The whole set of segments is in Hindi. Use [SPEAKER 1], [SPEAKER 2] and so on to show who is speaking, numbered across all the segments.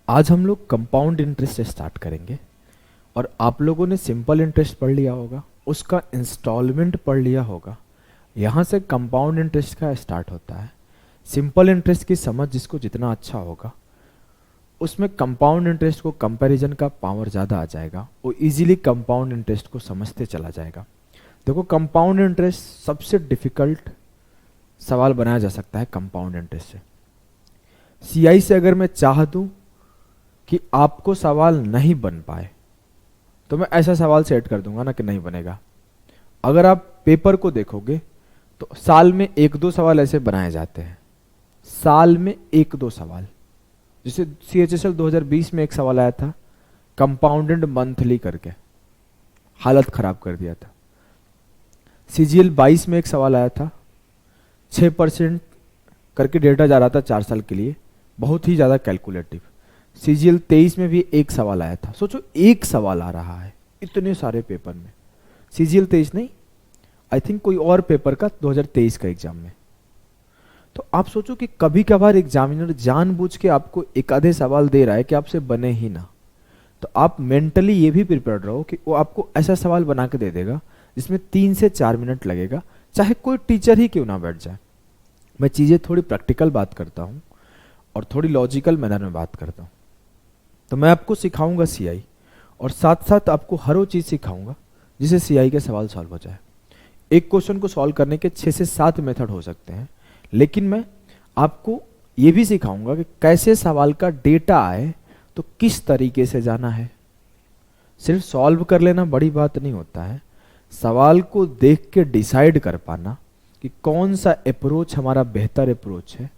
[SPEAKER 1] आज हम लोग कंपाउंड इंटरेस्ट से स्टार्ट करेंगे। और आप लोगों ने सिंपल इंटरेस्ट पढ़ लिया होगा, उसका इंस्टॉलमेंट पढ़ लिया होगा। यहाँ से कंपाउंड इंटरेस्ट का स्टार्ट होता है। सिंपल इंटरेस्ट की समझ जिसको जितना अच्छा होगा, उसमें कंपाउंड इंटरेस्ट को कंपैरिजन का पावर ज़्यादा आ जाएगा, वो इजीली कंपाउंड इंटरेस्ट को समझते चला जाएगा। देखो, कंपाउंड इंटरेस्ट सबसे डिफिकल्ट सवाल बनाया जा सकता है कंपाउंड इंटरेस्ट से। सीआई से अगर मैं चाह दूं कि आपको सवाल नहीं बन पाए, तो मैं ऐसा सवाल सेट कर दूंगा ना कि नहीं बनेगा। अगर आप पेपर को देखोगे तो साल में एक दो सवाल ऐसे बनाए जाते हैं, साल में एक दो सवाल। जैसे CHSL 2020 में एक सवाल आया था कंपाउंडेड मंथली करके, हालत खराब कर दिया था। CGL 22 में एक सवाल आया था 6% करके डेटा जा रहा था 4 साल के लिए, बहुत ही ज़्यादा कैलकुलेटिव। CGL 23 में भी एक सवाल आया था। सोचो, एक सवाल आ रहा है इतने सारे पेपर में। CGL 23 नहीं, आई थिंक कोई और पेपर का 2023 का एग्जाम में। तो आप सोचो कि कभी कभार एग्जामिनर जानबूझ के आपको एक आधे सवाल दे रहा है कि आपसे बने ही ना, तो आप मेंटली ये भी प्रिपेयर्ड रहो कि वो आपको ऐसा सवाल बना के दे देगा जिसमें 3 से 4 मिनट लगेगा, चाहे कोई टीचर ही क्यों ना बैठ जाए। मैं चीज़ें थोड़ी प्रैक्टिकल बात करता हूँ और थोड़ी लॉजिकल मैनर में बात करता हूँ। तो मैं आपको सिखाऊंगा सीआई, और साथ साथ आपको हर वो चीज़ सिखाऊंगा जिससे सीआई के सवाल सॉल्व हो जाए। एक क्वेश्चन को सॉल्व करने के 6 से 7 मेथड हो सकते हैं, लेकिन मैं आपको ये भी सिखाऊंगा कि कैसे सवाल का डेटा आए तो किस तरीके से जाना है। सिर्फ सॉल्व कर लेना बड़ी बात नहीं होता है, सवाल को देख के डिसाइड कर पाना कि कौन सा अप्रोच हमारा बेहतर अप्रोच है,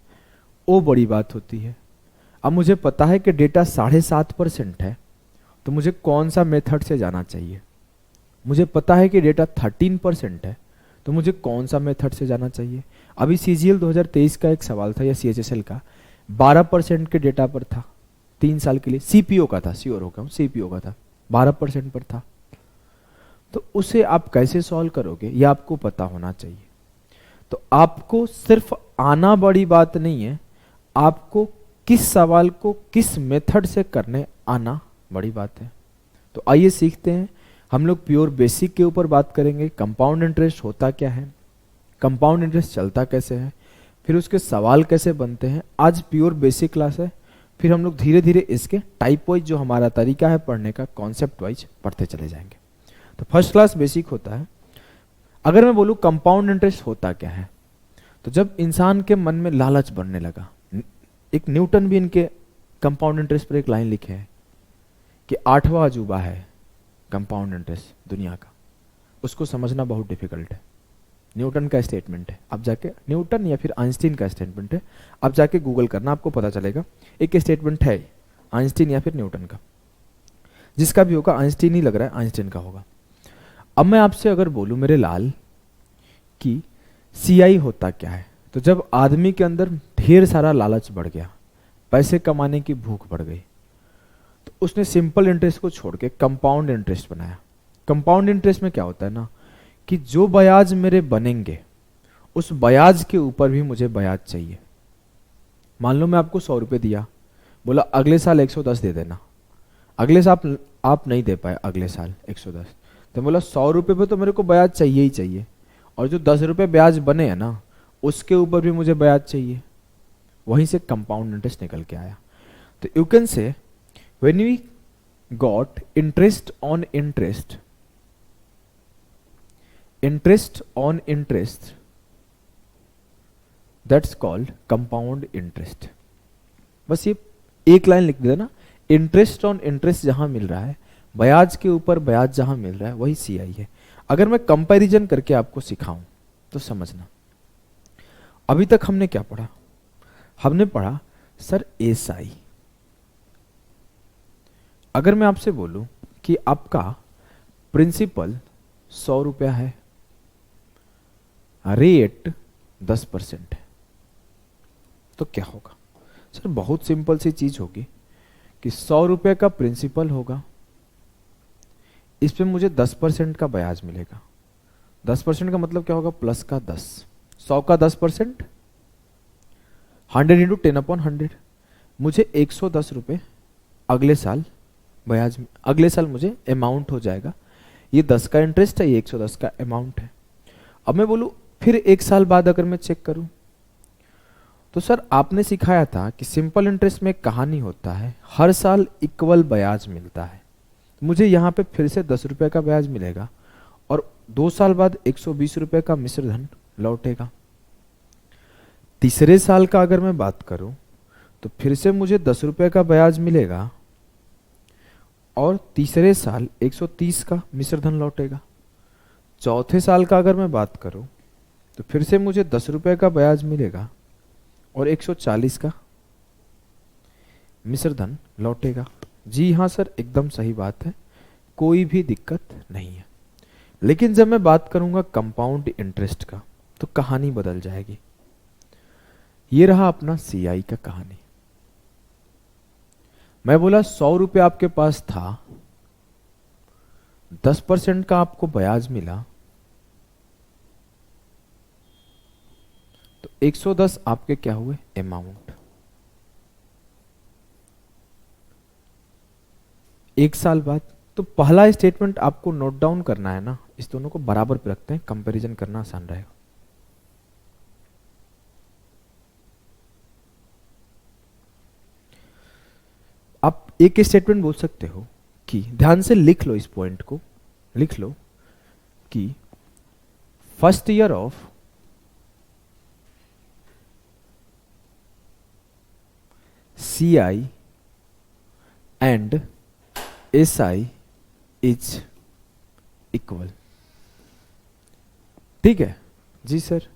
[SPEAKER 1] वो बड़ी बात होती है। अब मुझे पता है कि डेटा 7.5% है, तो मुझे कौन सा मेथड से जाना चाहिए। मुझे पता है कि डेटा 13% है, तो मुझे कौन सा मेथड से जाना चाहिए। अभी CGL 2023 का एक सवाल था, या CHSL का 12% के डेटा पर था, 3 साल के लिए। CPO का था, श्योर हो गया हूँ, CPO का था, 12% पर था। तो उसे आप कैसे सॉल्व करोगे ये आपको पता होना चाहिए। तो आपको सिर्फ आना बड़ी बात नहीं है, आपको किस सवाल को किस मेथड से करने आना बड़ी बात है। तो आइए सीखते हैं। हम लोग प्योर बेसिक के ऊपर बात करेंगे। कंपाउंड इंटरेस्ट होता क्या है, कंपाउंड इंटरेस्ट चलता कैसे है, फिर उसके सवाल कैसे बनते हैं। आज प्योर बेसिक क्लास है, फिर हम लोग धीरे धीरे इसके टाइप वाइज जो हमारा तरीका है पढ़ने का, कॉन्सेप्ट वाइज पढ़ते चले जाएंगे। तो फर्स्ट क्लास बेसिक होता है। अगर मैं बोलूँ कंपाउंड इंटरेस्ट होता क्या है, तो जब इंसान के मन में लालच बढ़ने लगा, एक न्यूटन भी इनके कंपाउंड इंटरेस्ट पर एक लाइन लिखे है कि 8वां अजूबा है कंपाउंड इंटरेस्ट दुनिया का। उसको समझना बहुत डिफिकल्ट है। न्यूटन का स्टेटमेंट है, आप जाके न्यूटन या फिर आइंस्टीन का स्टेटमेंट है, आप जाके गूगल करना, आपको पता चलेगा। एक स्टेटमेंट है आइंस्टीन या फिर न्यूटन का, जिसका भी होगा आइंस्टीन ही लग रहा है, आइंस्टीन का होगा। अब मैं आपसे अगर बोलूं मेरे लाल कि सीआई होता क्या है, तो जब आदमी के अंदर ढेर सारा लालच बढ़ गया, पैसे कमाने की भूख बढ़ गई, तो उसने सिंपल इंटरेस्ट को छोड़ के कंपाउंड इंटरेस्ट बनाया। कंपाउंड इंटरेस्ट में क्या होता है ना, कि जो ब्याज मेरे बनेंगे उस ब्याज के ऊपर भी मुझे ब्याज चाहिए। मान लो मैं आपको 100 रुपये दिया, बोला अगले साल 110 दे देना। अगले साल आप नहीं दे पाए, अगले साल 110, तो बोला 100 रुपये पे तो मेरे को ब्याज चाहिए ही चाहिए, और जो 10 रुपये ब्याज बने हैं ना, उसके ऊपर भी मुझे ब्याज चाहिए। वहीं से कंपाउंड इंटरेस्ट निकल के आया। तो you can say when we got interest on interest, interest on interest, that's called compound interest. बस ये एक लाइन लिख देना, इंटरेस्ट ऑन इंटरेस्ट जहां मिल रहा है, ब्याज के ऊपर ब्याज जहां मिल रहा है, वही सीआई है। अगर मैं कंपैरिजन करके आपको सिखाऊं तो समझना। अभी तक हमने क्या पढ़ा, हमने पढ़ा सर एसआई। अगर मैं आपसे बोलूं कि आपका प्रिंसिपल 100 रुपया है, रेट 10% है, तो क्या होगा सर? बहुत सिंपल सी चीज होगी कि 100 रुपये का प्रिंसिपल होगा, इस पे मुझे 10% का ब्याज मिलेगा। 10% का मतलब क्या होगा? प्लस का 10, 100 का 10%, 100 इंटू 10/100, मुझे 110 रुपये अगले साल ब्याज, अगले साल मुझे अमाउंट हो जाएगा, ये 10 का इंटरेस्ट है, ये 110 का अमाउंट है। अब मैं बोलूँ फिर एक साल बाद अगर मैं चेक करूँ, तो सर आपने सिखाया था कि सिंपल इंटरेस्ट में एक कहानी होता है, हर साल इक्वल ब्याज मिलता है। मुझे यहाँ पे फिर से 10 रुपये का ब्याज मिलेगा और 2 साल बाद 120 रुपये का मिश्र धन लौटेगा। तीसरे साल का अगर मैं बात करूं तो फिर से मुझे 10 रुपये का ब्याज मिलेगा और तीसरे साल 130 का मिश्र धन लौटेगा। चौथे साल का अगर मैं बात करूं तो फिर से मुझे 10 रुपये का ब्याज मिलेगा और 140 का मिश्र धन लौटेगा। जी हाँ सर, एकदम सही बात है, कोई भी दिक्कत नहीं है। लेकिन जब मैं बात करूंगा कंपाउंड इंटरेस्ट का तो कहानी बदल जाएगी। ये रहा अपना सीआई का कहानी। मैं बोला 100 रुपये आपके पास था, 10% का आपको ब्याज मिला, तो 110 आपके क्या हुए अमाउंट। एक साल बाद, तो पहला स्टेटमेंट आपको नोट डाउन करना है ना, इस दोनों को बराबर पे रखते हैं, कंपैरिजन करना आसान रहेगा। आप एक स्टेटमेंट बोल सकते हो कि, ध्यान से लिख लो, इस पॉइंट को लिख लो कि first year of CI and SI is equal. ठीक है जी सर।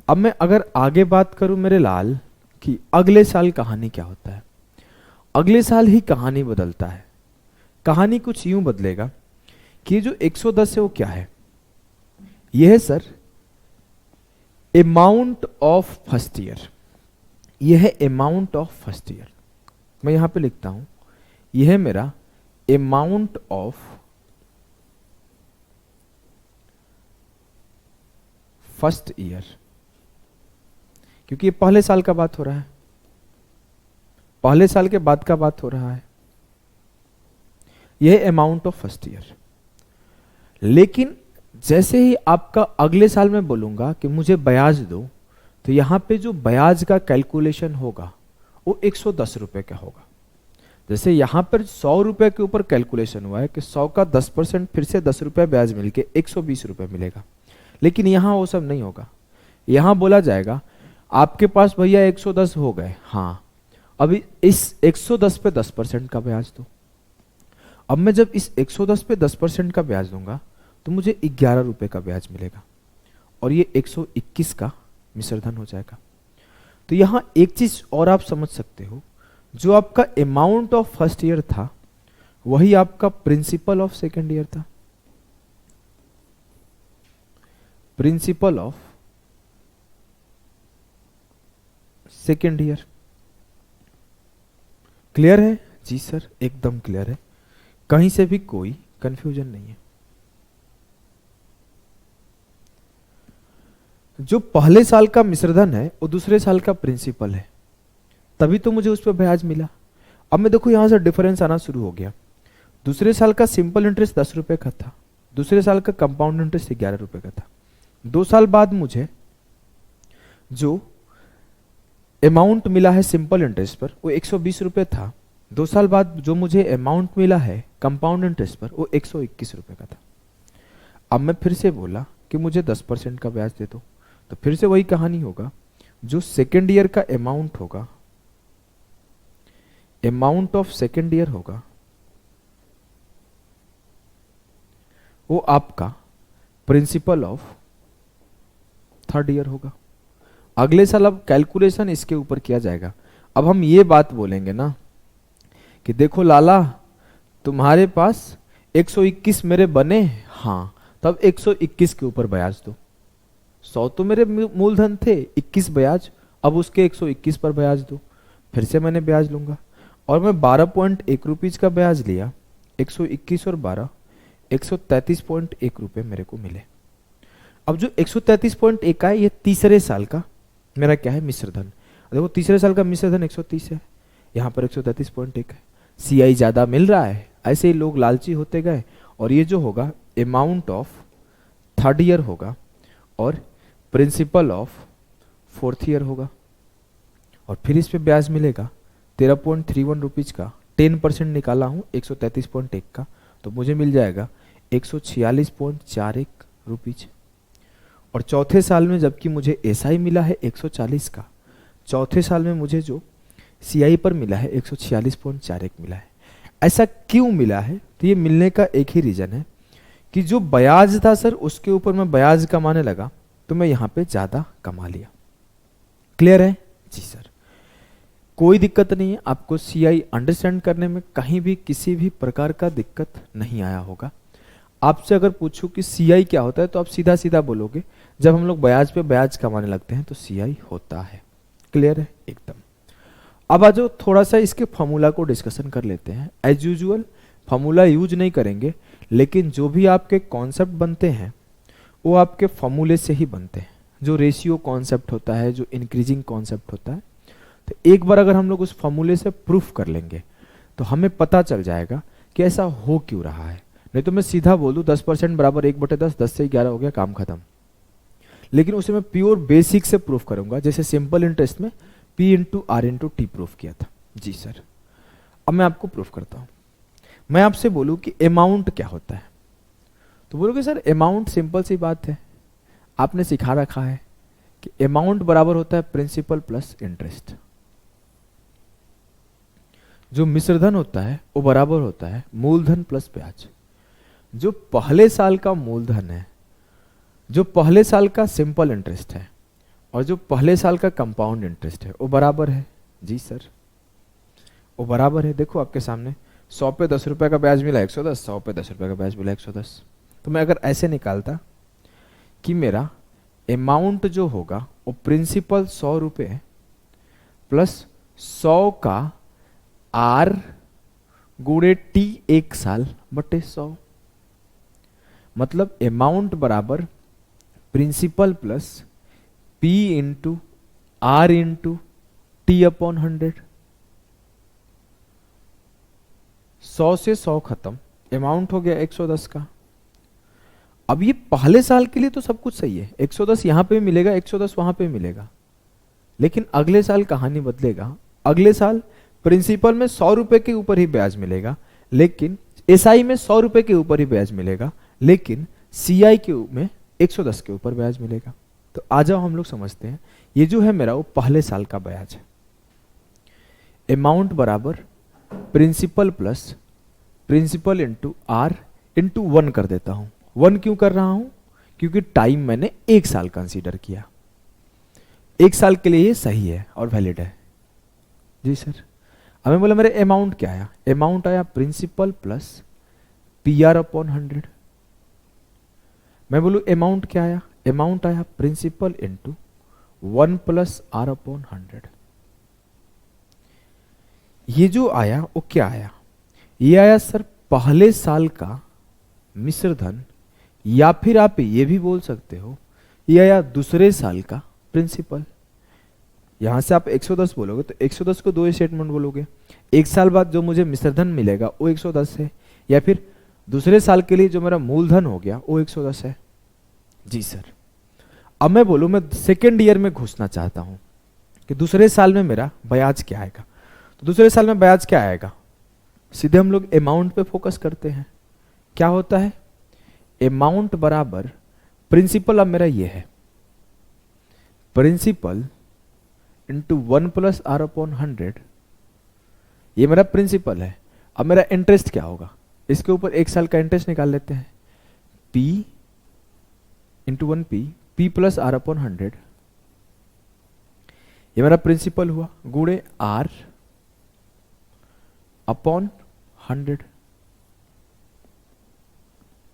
[SPEAKER 1] अब मैं अगर आगे बात करूं मेरे लाल कि अगले साल कहानी क्या होता है, अगले साल ही कहानी बदलता है। कहानी कुछ यूं बदलेगा कि ये जो 110 है वो क्या है, ये है sir amount of first year, ये है अमाउंट ऑफ फर्स्ट ईयर। मैं यहां पे लिखता हूं, यह है मेरा अमाउंट ऑफ फर्स्ट ईयर, क्योंकि ये पहले साल का बात हो रहा है, पहले साल के बाद का बात हो रहा है, यह अमाउंट ऑफ फर्स्ट ईयर। लेकिन जैसे ही आपका अगले साल में बोलूंगा कि मुझे ब्याज दो, तो यहां पे जो ब्याज का कैलकुलेशन होगा वो 110 रुपए का होगा। जैसे यहां पर 100 रुपए के ऊपर कैलकुलेशन हुआ है कि 100 का 10% फिर से 10 रुपए ब्याज मिलके 120 रुपए मिलेगा, लेकिन यहां वो सब नहीं होगा। यहां बोला जाएगा आपके पास भैया 110 हो गए, हाँ, अभी इस 110 पे 10% का ब्याज दो। अब मैं जब इस 110 पे 10% का ब्याज दूंगा तो मुझे 11 रुपए का ब्याज मिलेगा और ये 121 का मिश्र धन हो जाएगा। तो यहां एक चीज और आप समझ सकते हो, जो आपका अमाउंट ऑफ फर्स्ट ईयर था वही आपका प्रिंसिपल ऑफ सेकेंड ईयर था। Principle of second year. Clear है जी सर, एकदम क्लियर है, कहीं से भी कोई कंफ्यूजन नहीं है। जो पहले साल का मिश्रधन है वो दूसरे साल का प्रिंसिपल है, तभी तो मुझे उस पर ब्याज मिला। अब मैं देखो यहां से डिफरेंस आना शुरू हो गया। दूसरे साल का सिंपल इंटरेस्ट 10 रुपए का था, दूसरे साल का कंपाउंड इंटरेस्ट 11 रुपए का था। 2 साल बाद मुझे जो अमाउंट मिला है सिंपल इंटरेस्ट पर वो 120 रुपए था, 2 साल बाद जो मुझे अमाउंट मिला है कंपाउंड इंटरेस्ट पर वो 121 रुपए का था। अब मैं फिर से बोला कि मुझे 10% का ब्याज दे दो, तो फिर से वही कहानी होगा, जो सेकेंड ईयर का अमाउंट होगा, अमाउंट ऑफ सेकेंड ईयर होगा, वो आपका प्रिंसिपल ऑफ थर्ड ईयर होगा। अगले साल अब कैलकुलेशन इसके ऊपर किया जाएगा। अब हम ये बात बोलेंगे ना कि देखो लाला, तुम्हारे पास 121 मेरे बने, हाँ, तब 121 के ऊपर ब्याज दो। 100 तो मेरे मूलधन थे, 21 ब्याज, अब उसके 121 पर ब्याज दो। फिर से मैंने ब्याज लूंगा और मैं 12.1 रुपीज का ब्याज लिया, 121 और 12, 133.1 रुपए मेरे को मिले। अब जो 133.1 है ये तीसरे साल का मेरा क्या है मिश्रधन। देखो तीसरे साल का मिश्रधन 130 है, यहाँ पर 133.1 है। CI ज़्यादा मिल रहा है, ऐसे ही लोग लालची होते गए, और ये जो होगा अमाउंट ऑफ थर्ड ईयर होगा और प्रिंसिपल ऑफ फोर्थ ईयर होगा, और फिर इस पे ब्याज मिलेगा 13.31 रुपीज़ का। 10% निकाला हूँ 133.1 का, तो मुझे मिल जाएगा 146.41 रुपीज़। और चौथे साल में जबकि मुझे SI मिला है 140 का, चौथे साल में मुझे जो CI पर मिला है 146.41 मिला है। ऐसा क्यों मिला है? तो ये मिलने का एक ही रीज़न है कि जो ब्याज था सर उसके ऊपर मैं ब्याज कमाने लगा, तो मैं यहाँ पे ज़्यादा कमा लिया। क्लियर है? जी सर, कोई दिक्कत नहीं है, आपको CI अंडरस्टैंड करने में कहीं भी किसी भी प्रकार का दिक्कत नहीं आया होगा। आपसे अगर पूछूं कि CI क्या होता है तो आप सीधा सीधा बोलोगे, जब हम लोग ब्याज पे ब्याज कमाने लगते हैं तो CI होता है। क्लियर है एकदम? अब आ जाओ थोड़ा सा इसके फॉर्मूला को डिस्कशन कर लेते हैं। एज यूजुअल फॉर्मूला यूज नहीं करेंगे, लेकिन जो भी आपके कॉन्सेप्ट बनते हैं वो आपके फॉर्मूले से ही बनते हैं। जो रेशियो कॉन्सेप्ट होता है, जो इंक्रीजिंग कॉन्सेप्ट होता है, तो एक बार अगर हम लोग उस फॉर्मूले से प्रूफ कर लेंगे तो हमें पता चल जाएगा कि ऐसा हो क्यों रहा है। नहीं तो मैं सीधा बोलूँ 10% बराबर 1/10, 10 से 11 हो गया, काम खत्म। लेकिन उसे मैं प्योर बेसिक से प्रूफ करूंगा, जैसे सिंपल इंटरेस्ट में P into R into T proof किया था। जी सर, अब मैं आपको प्रूफ करता हूं। मैं आपसे बोलूं कि अमाउंट क्या होता है, तो बोलोगे सर अमाउंट सिंपल सी बात है, आपने सिखा रखा है कि अमाउंट बराबर होता है प्रिंसिपल प्लस इंटरेस्ट। जो मिश्रधन होता है वो बराबर होता है मूलधन प्लस ब्याज। जो पहले साल का मूलधन है, जो पहले साल का सिंपल इंटरेस्ट है, और जो पहले साल का कंपाउंड इंटरेस्ट है वो बराबर है। जी सर, वो बराबर है। देखो आपके सामने 100 पे 10 रुपए का ब्याज मिला 110, 100 पे 10 रुपए का ब्याज मिला 110। तो मैं अगर ऐसे निकालता कि मेरा अमाउंट जो होगा वो प्रिंसिपल 100 रुपये प्लस 100 का R गुणे T 1 साल बटे 100, मतलब अमाउंट बराबर principal plus P into R into T upon 100। 100 से 100 खत्म, अमाउंट हो गया 110 का। अब ये पहले साल के लिए तो सब कुछ सही है, 110 यहां पे मिलेगा, 110 वहां पे मिलेगा, लेकिन अगले साल कहानी बदलेगा। अगले साल प्रिंसिपल में 100 रुपए के ऊपर ही ब्याज मिलेगा, लेकिन SI में 100 रुपए के ऊपर ही ब्याज मिलेगा, लेकिन CI के में 110 के ऊपर ब्याज मिलेगा। तो आ जाओ हम लोग समझते हैं, ये जो है मेरा वो पहले साल का ब्याज है। अमाउंट बराबर principal plus principal into R into 1 कर देता हूं। 1 क्यों कर रहा हूं? क्योंकि टाइम मैंने 1 साल कंसीडर किया, 1 साल के लिए ये सही है और वैलिड है। जी सर, अब मैं बोला मेरे अमाउंट क्या आया? अमाउंट आया प्रिंसिपल प्लस PR अपॉन 100। मैं बोलूं अमाउंट क्या आया? अमाउंट आया principal into 1 plus R upon 100। ये जो आया वो क्या आया? ये आया सर पहले साल का मिश्रधन, या फिर आप ये भी बोल सकते हो ये आया दूसरे साल का प्रिंसिपल। यहां से आप 110 बोलोगे तो 110 को दो स्टेटमेंट बोलोगे, 1 साल बाद जो मुझे मिश्रधन मिलेगा वो 110 है, या फिर दूसरे साल के लिए जो मेरा मूलधन हो गया वो 110 है। जी सर, अब मैं बोलूं मैं सेकेंड ईयर में घुसना चाहता हूं कि दूसरे साल में मेरा ब्याज क्या आएगा। तो दूसरे साल में ब्याज क्या आएगा? सीधे हम लोग अमाउंट पे फोकस करते हैं। क्या होता है? अमाउंट बराबर प्रिंसिपल, अब मेरा ये है principal into 1 plus R upon 100, ये मेरा प्रिंसिपल है। अब मेरा इंटरेस्ट क्या होगा? इसके ऊपर 1 साल का इंटरेस्ट निकाल लेते हैं, P into 1P, P plus R upon 100, ये मेरा प्रिंसिपल हुआ, गुणे R अपॉन 100।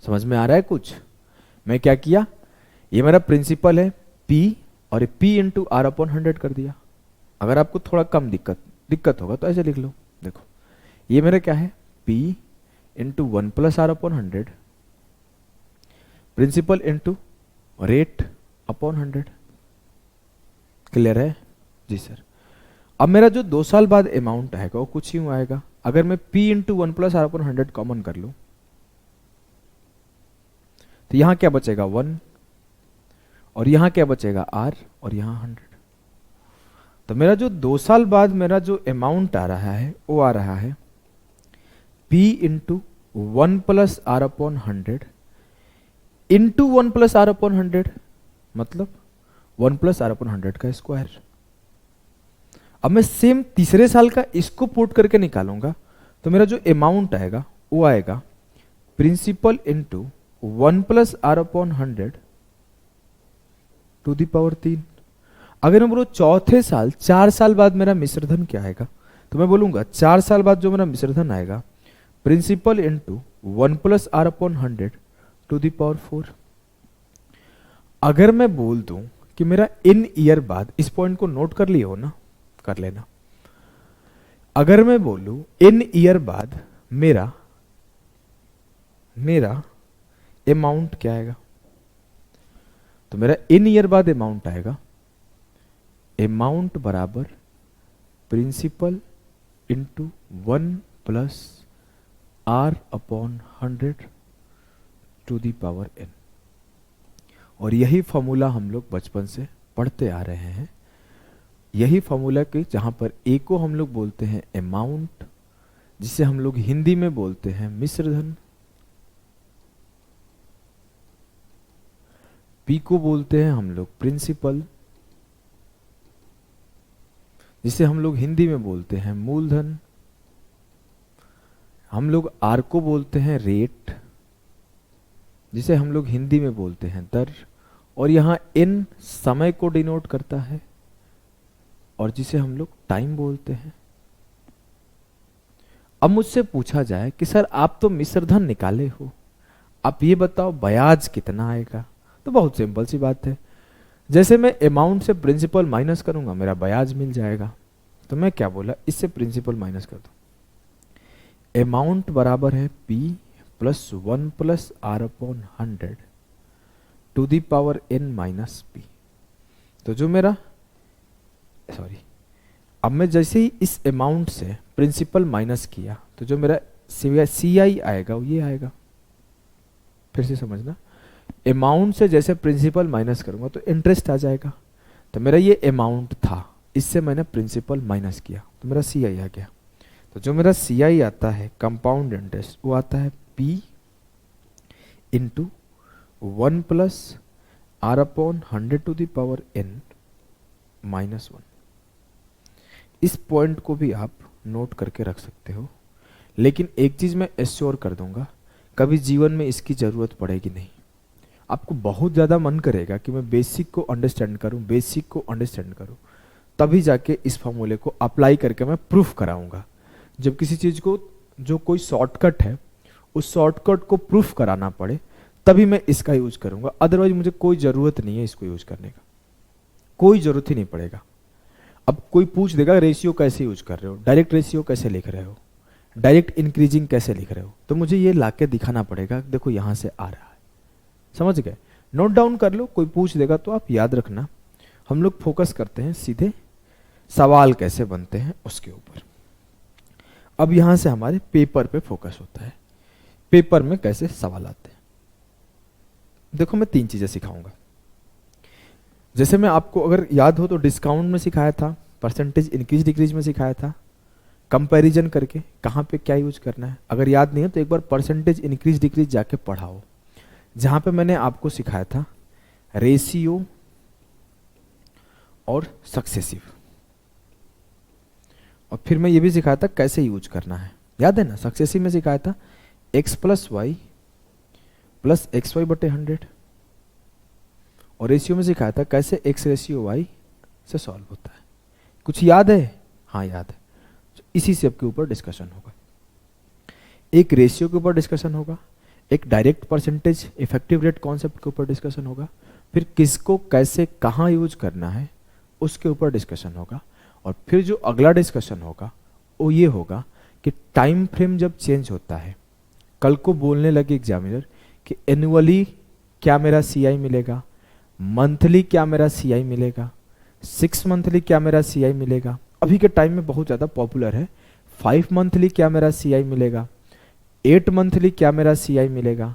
[SPEAKER 1] समझ में आ रहा है कुछ? मैं क्या किया, ये मेरा प्रिंसिपल है P, और ये P इंटू R अपॉन 100 कर दिया। अगर आपको थोड़ा कम दिक्कत होगा तो ऐसे लिख लो। देखो ये मेरा क्या है, P into 1 plus R upon 100, principal into rate upon 100। Clear है? जी सर। अब मेरा जो 2 साल बाद अमाउंट आएगा वो कुछ यूं आएगा, अगर मैं P इंटू 1+R/100 कॉमन कर लूं तो यहां क्या बचेगा 1, और यहां क्या बचेगा R, और यहां 100। तो मेरा जो 2 साल बाद मेरा जो अमाउंट आ रहा है वो आ रहा है P into 1+R/100 into 1+R/100, मतलब 1+R/100 का स्क्वायर। अब मैं सेम तीसरे साल का इसको पुट करके निकालूंगा तो मेरा जो अमाउंट आएगा वो आएगा principal into 1+R/100 to the power 3। अगर मैं बोलूं चौथे साल 4 साल बाद मेरा मिश्रधन क्या आएगा, तो मैं बोलूंगा 4 साल बाद जो मेरा मिश्रधन आएगा principal into 1+R/100 to the power 4। अगर मैं बोल दूं कि मेरा इन ईयर बाद, इस पॉइंट को नोट कर लियो ना, कर लेना। अगर मैं बोलूं इन ईयर बाद मेरा अमाउंट क्या आएगा, तो मेरा इन ईयर बाद अमाउंट आएगा अमाउंट बराबर principal into 1+R/100 to the power n। और यही फॉर्मूला हम लोग बचपन से पढ़ते आ रहे हैं। यही फॉर्मूला के जहां पर ए को हम लोग बोलते हैं अमाउंट, जिसे हम लोग हिंदी में बोलते हैं मिश्रधन, पी को बोलते हैं हम लोग प्रिंसिपल, जिसे हम लोग हिंदी में बोलते हैं मूलधन, हम लोग आर को बोलते हैं रेट, जिसे हम लोग हिंदी में बोलते हैं दर, और यहां एन समय को डिनोट करता है और जिसे हम लोग टाइम बोलते हैं। अब मुझसे पूछा जाए कि सर आप तो मिश्रधन निकाले हो, आप ये बताओ ब्याज कितना आएगा, तो बहुत सिंपल सी बात है। जैसे मैं अमाउंट से प्रिंसिपल माइनस करूंगा मेरा ब्याज मिल जाएगा। तो मैं क्या बोला, इससे प्रिंसिपल माइनस कर दो। अमाउंट बराबर है P plus 1+R/100 to the power n minus P। तो जो मेरा अब मैं जैसे ही इस अमाउंट से प्रिंसिपल माइनस किया तो जो मेरा CI आएगा वो ये आएगा। फिर से समझना, अमाउंट से जैसे प्रिंसिपल माइनस करूंगा तो इंटरेस्ट आ जाएगा। तो मेरा ये अमाउंट था, इससे मैंने प्रिंसिपल माइनस किया तो मेरा CI आ गया। तो जो मेरा CI आता है कंपाउंड इंटरेस्ट, वो आता है P into 1+R/100 to the power n minus 1। इस पॉइंट को भी आप नोट करके रख सकते हो, लेकिन एक चीज मैं एश्योर कर दूंगा, कभी जीवन में इसकी जरूरत पड़ेगी नहीं। आपको बहुत ज़्यादा मन करेगा कि मैं बेसिक को अंडरस्टैंड करूं, तभी जाके इस फॉर्मूले को अप्लाई करके मैं प्रूफ कराऊंगा। जब किसी चीज़ को जो कोई शॉर्टकट है उस शॉर्टकट को प्रूफ कराना पड़े तभी मैं इसका यूज करूंगा, अदरवाइज मुझे कोई ज़रूरत नहीं है इसको यूज करने का, कोई ज़रूरत ही नहीं पड़ेगा। अब कोई पूछ देगा रेशियो कैसे यूज कर रहे हो, डायरेक्ट रेशियो कैसे लिख रहे हो, डायरेक्ट इंक्रीजिंग कैसे लिख रहे हो, तो मुझे ये लाके दिखाना पड़ेगा, देखो यहां से आ रहा है। समझ गए? नोट डाउन कर लो, कोई पूछ देगा तो आप याद रखना। हम लोग फोकस करते हैं सीधे सवाल कैसे बनते हैं उसके ऊपर। अब यहां से हमारे पेपर पे फोकस होता है, पेपर में कैसे सवाल आते हैं। देखो मैं 3 चीजें सिखाऊंगा। जैसे मैं आपको अगर याद हो तो डिस्काउंट में सिखाया था, परसेंटेज इंक्रीज डिक्रीज में सिखाया था, कंपैरिजन करके कहाँ पे क्या यूज करना है। अगर याद नहीं है तो एक बार परसेंटेज इंक्रीज डिक्रीज जाके पढ़ाओ, जहां पे मैंने आपको सिखाया था रेशियो और सक्सेसिव, और फिर मैं ये भी सिखाया था कैसे यूज करना है। याद है ना? सक्सेसिव में सिखाया था x + y + xy/100, और रेशियो में सिखाया था कैसे x/y से सॉल्व होता है। कुछ याद है? हाँ याद है। इसी सब के ऊपर डिस्कशन होगा। एक रेशियो के ऊपर डिस्कशन होगा, एक direct percentage effective rate concept के ऊपर डिस्कशन होगा, फिर किसको कैसे कहाँ यूज करना है उसके ऊपर डिस्कशन होगा, और फिर जो अगला डिस्कशन होगा वो ये होगा कि टाइम फ्रेम जब चेंज होता है, कल को बोलने लगे एग्जामिनर कि एनुअली क्या मेरा CI मिलेगा, मंथली क्या मेरा CI मिलेगा, 6 मंथली क्या मेरा CI मिलेगा, अभी के टाइम में बहुत ज़्यादा पॉपुलर है। 5 मंथली क्या मेरा CI मिलेगा, 8 मंथली क्या मेरा CI मिलेगा,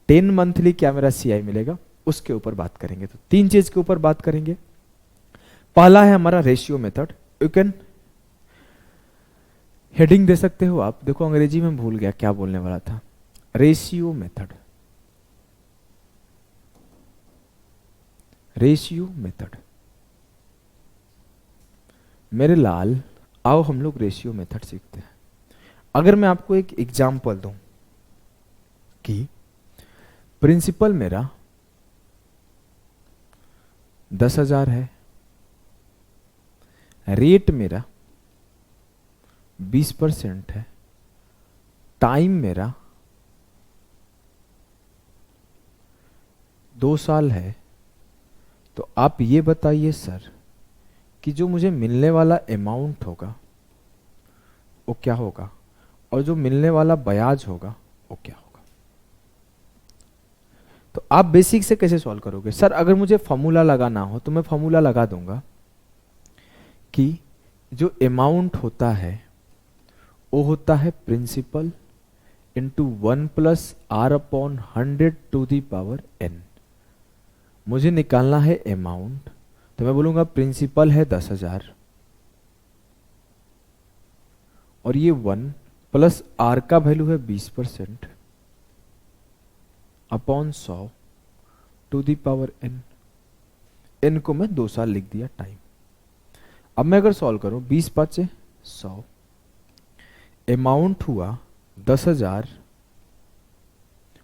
[SPEAKER 1] 10 मंथली क्या मेरा CI मिलेगा, उसके ऊपर बात करेंगे। तो 3 चीज के ऊपर बात करेंगे। पहला है हमारा ratio method. You can heading दे सकते हो आप, देखो अंग्रेजी में भूल गया क्या बोलने वाला था। Ratio method, ratio method. मेरे लाल आओ हम लोग रेशियो मेथड सीखते हैं। अगर मैं आपको एक एग्जांपल दूं कि प्रिंसिपल मेरा 10,000 है, रेट मेरा 20% है, टाइम मेरा 2 साल है, तो आप ये बताइए सर कि जो मुझे मिलने वाला अमाउंट होगा वो क्या होगा, और जो मिलने वाला ब्याज होगा वो क्या होगा। तो आप बेसिक से कैसे सॉल्व करोगे? सर अगर मुझे फॉर्मूला लगाना हो तो मैं फॉर्मूला लगा दूंगा कि जो अमाउंट होता है वो होता है प्रिंसिपल इंटू 1+r/100⁻n। मुझे निकालना है अमाउंट, तो मैं बोलूंगा प्रिंसिपल है 10,000 और ये 1 प्लस r का वैल्यू है 20% अपॉन 100⁻n। n को मैं 2 साल लिख दिया टाइम। अब मैं अगर सॉल्व करूं 20×5 = 100, अमाउंट हुआ 10,000।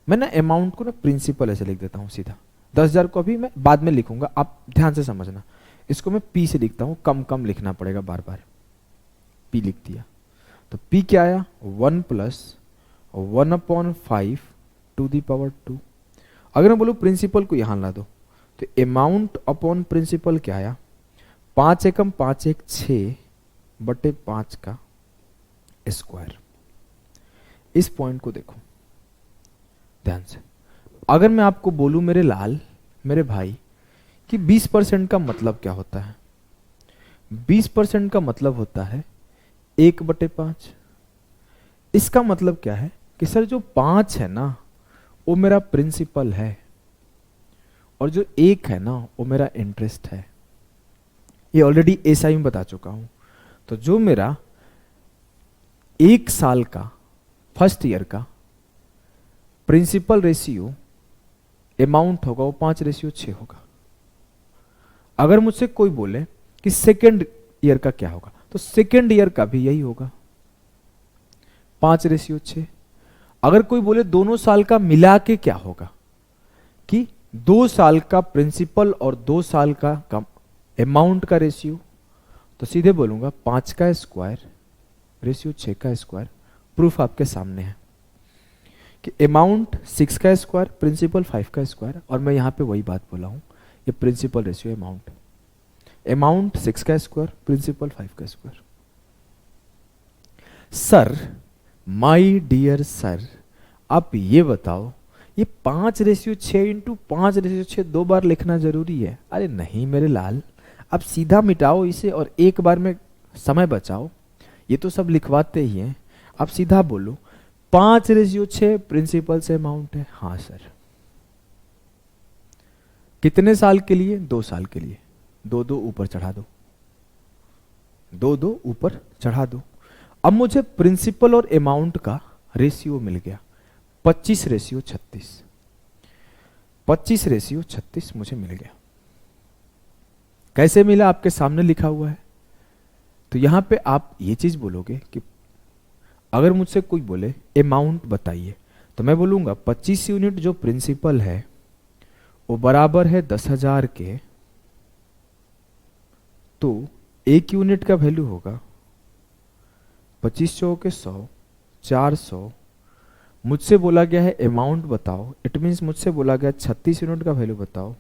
[SPEAKER 1] मैं ना अमाउंट को ना प्रिंसिपल ऐसे लिख देता हूं सीधा, 10,000 को अभी मैं बाद में लिखूंगा, आप ध्यान से समझना। इसको मैं P से लिखता हूं, कम कम लिखना पड़ेगा बार बार। P लिख दिया तो P क्या आया, 1 + 1/5⁻²। अगर मैं बोलूं प्रिंसिपल को यहां ला दो तो अमाउंट अपॉन प्रिंसिपल क्या आया, 5 एकम 5 एक 6/5 का स्क्वायर। इस पॉइंट को देखो ध्यान से। अगर मैं आपको बोलूं मेरे लाल, मेरे भाई, कि 20% का मतलब क्या होता है, 20% का मतलब होता है 1/5। इसका मतलब क्या है कि सर जो 5 है ना वो मेरा प्रिंसिपल है और जो 1 है ना वो मेरा इंटरेस्ट है। ये ऑलरेडी एसआई में बता चुका हूं। तो जो मेरा 1 साल का फर्स्ट ईयर का प्रिंसिपल रेशियो अमाउंट होगा वो 5:6 होगा। अगर मुझसे कोई बोले कि सेकेंड ईयर का क्या होगा, तो सेकेंड ईयर का भी यही होगा 5:6। अगर कोई बोले दोनों साल का मिला के क्या होगा, कि 2 साल का प्रिंसिपल और 2 साल का अमाउंट का रेशियो, तो सीधे बोलूंगा 5 का स्क्वायर रेशियो 6 का स्क्वायर। प्रूफ आपके सामने है कि अमाउंट 6 का स्क्वायर, प्रिंसिपल 5 का स्क्वायर, और मैं यहां पे वही बात बोला हूं, ये प्रिंसिपल रेशियो अमाउंट, अमाउंट 6 का स्क्वायर, प्रिंसिपल 5 का square. Sir, my dear sir, आप ये बताओ ये 5:6 इंटू 5:6 2 बार लिखना जरूरी है? अरे नहीं मेरे लाल, आप सीधा मिटाओ इसे और एक बार में समय बचाओ। ये तो सब लिखवाते ही हैं, आप सीधा बोलो 5:6 प्रिंसिपल से अमाउंट है। हाँ सर। कितने साल के लिए? 2 साल के लिए। 2 ऊपर चढ़ा दो, 2 ऊपर चढ़ा दो। अब मुझे प्रिंसिपल और अमाउंट का रेशियो मिल गया 25:36। 25:36 मुझे मिल गया। कैसे मिला? आपके सामने लिखा हुआ है। तो यहां पे आप ये चीज बोलोगे कि अगर मुझसे कोई बोले अमाउंट बताइए, तो मैं बोलूंगा 25 यूनिट जो प्रिंसिपल है वो बराबर है 10,000 के, तो 1 यूनिट का वैल्यू होगा 25 चौके 100, 400। मुझसे बोला गया है अमाउंट बताओ, इट मीन्स मुझसे बोला गया 36 यूनिट का वैल्यू बताओ।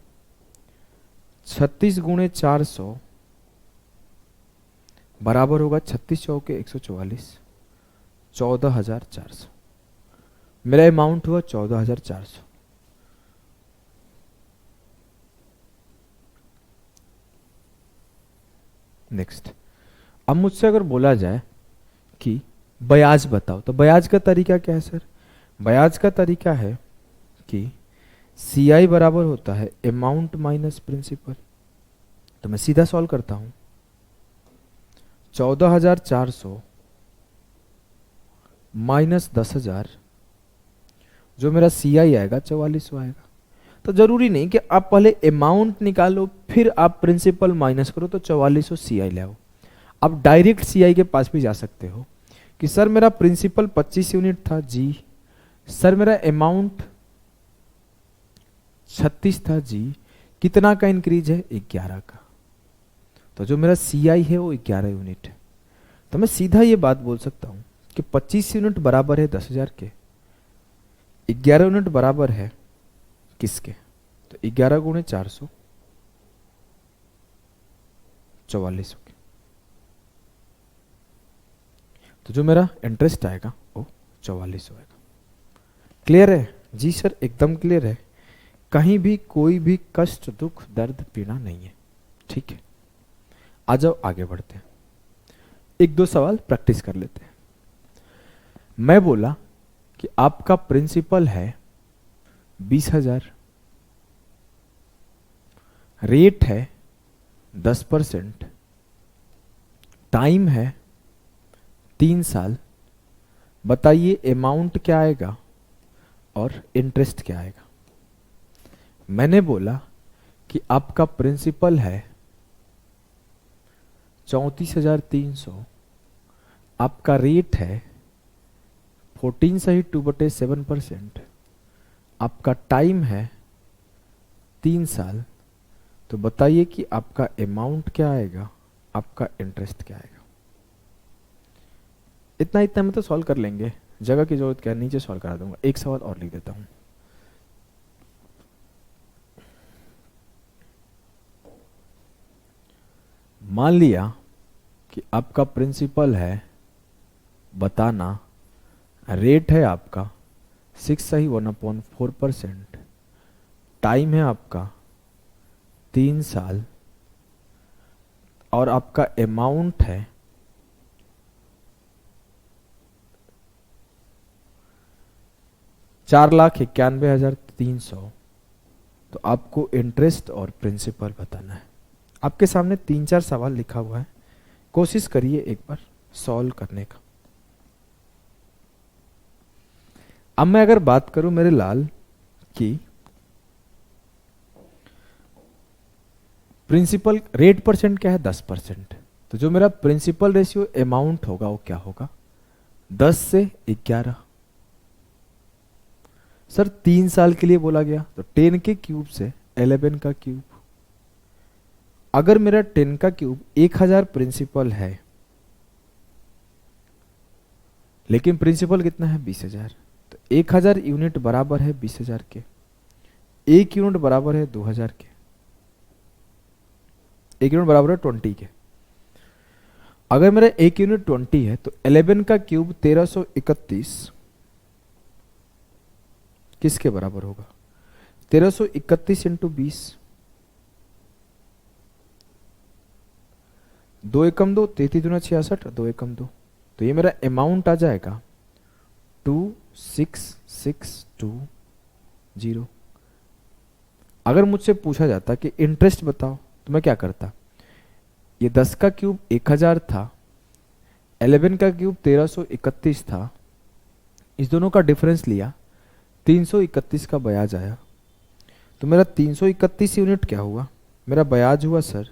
[SPEAKER 1] 36 गुणे 400 बराबर होगा 36 चौके 144, 14,400। मेरा अमाउंट हुआ 14,400। नेक्स्ट, अब मुझसे अगर बोला जाए कि ब्याज बताओ, तो ब्याज का तरीका क्या है सर? ब्याज का तरीका है कि सी आई बराबर होता है अमाउंट माइनस प्रिंसिपल। तो मैं सीधा सॉल्व करता हूं, 14,400 माइनस 10,000, जो मेरा सी आई आएगा 4400 आएगा। तो जरूरी नहीं कि आप पहले अमाउंट निकालो फिर आप प्रिंसिपल माइनस करो तो 4400 सी आई ले आओ। आप डायरेक्ट सी आई के पास भी जा सकते हो कि सर मेरा प्रिंसिपल 25 यूनिट था जी, सर मेरा अमाउंट 36 था जी, कितना का इंक्रीज है? 11 का। तो जो मेरा सी आई है वो 11 यूनिट है। तो मैं सीधा ये बात बोल सकता हूं कि 25 यूनिट बराबर है 10,000 के, 11 यूनिट बराबर है किसके? तो 11 गुणे 400, 4400 के। तो जो मेरा इंटरेस्ट आएगा वो 4400 आएगा। क्लियर है? जी सर एकदम क्लियर है, कहीं भी कोई भी कष्ट दुख दर्द पीड़ा नहीं है। ठीक है, आ जाओ आगे बढ़ते हैं, एक दो सवाल प्रैक्टिस कर लेते हैं। मैं बोला कि आपका प्रिंसिपल है 20,000, रेट है 10%, टाइम है 3 साल, बताइए अमाउंट क्या आएगा और इंटरेस्ट क्या आएगा। मैंने बोला कि आपका प्रिंसिपल है 34,300, आपका रेट है 14 सही 2/7%, आपका टाइम है 3 साल, तो बताइए कि आपका अमाउंट क्या आएगा, आपका इंटरेस्ट क्या आएगा। इतना इतना में तो सॉल्व कर लेंगे, जगह की जरूरत क्या है, नीचे सॉल्व करा दूंगा। एक सवाल और लिख देता हूं। मान लिया कि आपका प्रिंसिपल है बताना, रेट है आपका 6 सही 1/4%, टाइम है आपका 3 साल, और आपका अमाउंट है 4,91,300। तो आपको इंटरेस्ट और प्रिंसिपल बताना है। आपके सामने 3-4 सवाल लिखा हुआ है, कोशिश करिए एक बार सॉल्व करने का। अब मैं अगर बात करूं मेरे लाल कि प्रिंसिपल रेट परसेंट क्या है? 10%। तो जो मेरा प्रिंसिपल रेशियो अमाउंट होगा वो क्या होगा? 10 से 11। सर 3 साल के लिए बोला गया, तो 10 के क्यूब से 11 का क्यूब। अगर मेरा 10 का क्यूब 1000 प्रिंसिपल है, लेकिन प्रिंसिपल कितना है? 20,000, तो 1000 यूनिट बराबर है 20,000 के, 1 यूनिट बराबर है 2,000 के, 1 यूनिट बराबर है 20 के। अगर मेरा 1 यूनिट 20 है तो 11 का क्यूब 1331 किसके बराबर होगा? 1331 इंटू 20, 2 एकम 2, 33 दूना 66, 2 एकम 2। तो ये मेरा अमाउंट आ जाएगा 26,620। अगर मुझसे पूछा जाता कि इंटरेस्ट बताओ, तो मैं क्या करता? ये 10 का क्यूब 1000 था, 11 का क्यूब 1331 था, इस दोनों का डिफरेंस लिया, 331 का ब्याज आया। तो मेरा 331 यूनिट क्या हुआ? मेरा ब्याज हुआ सर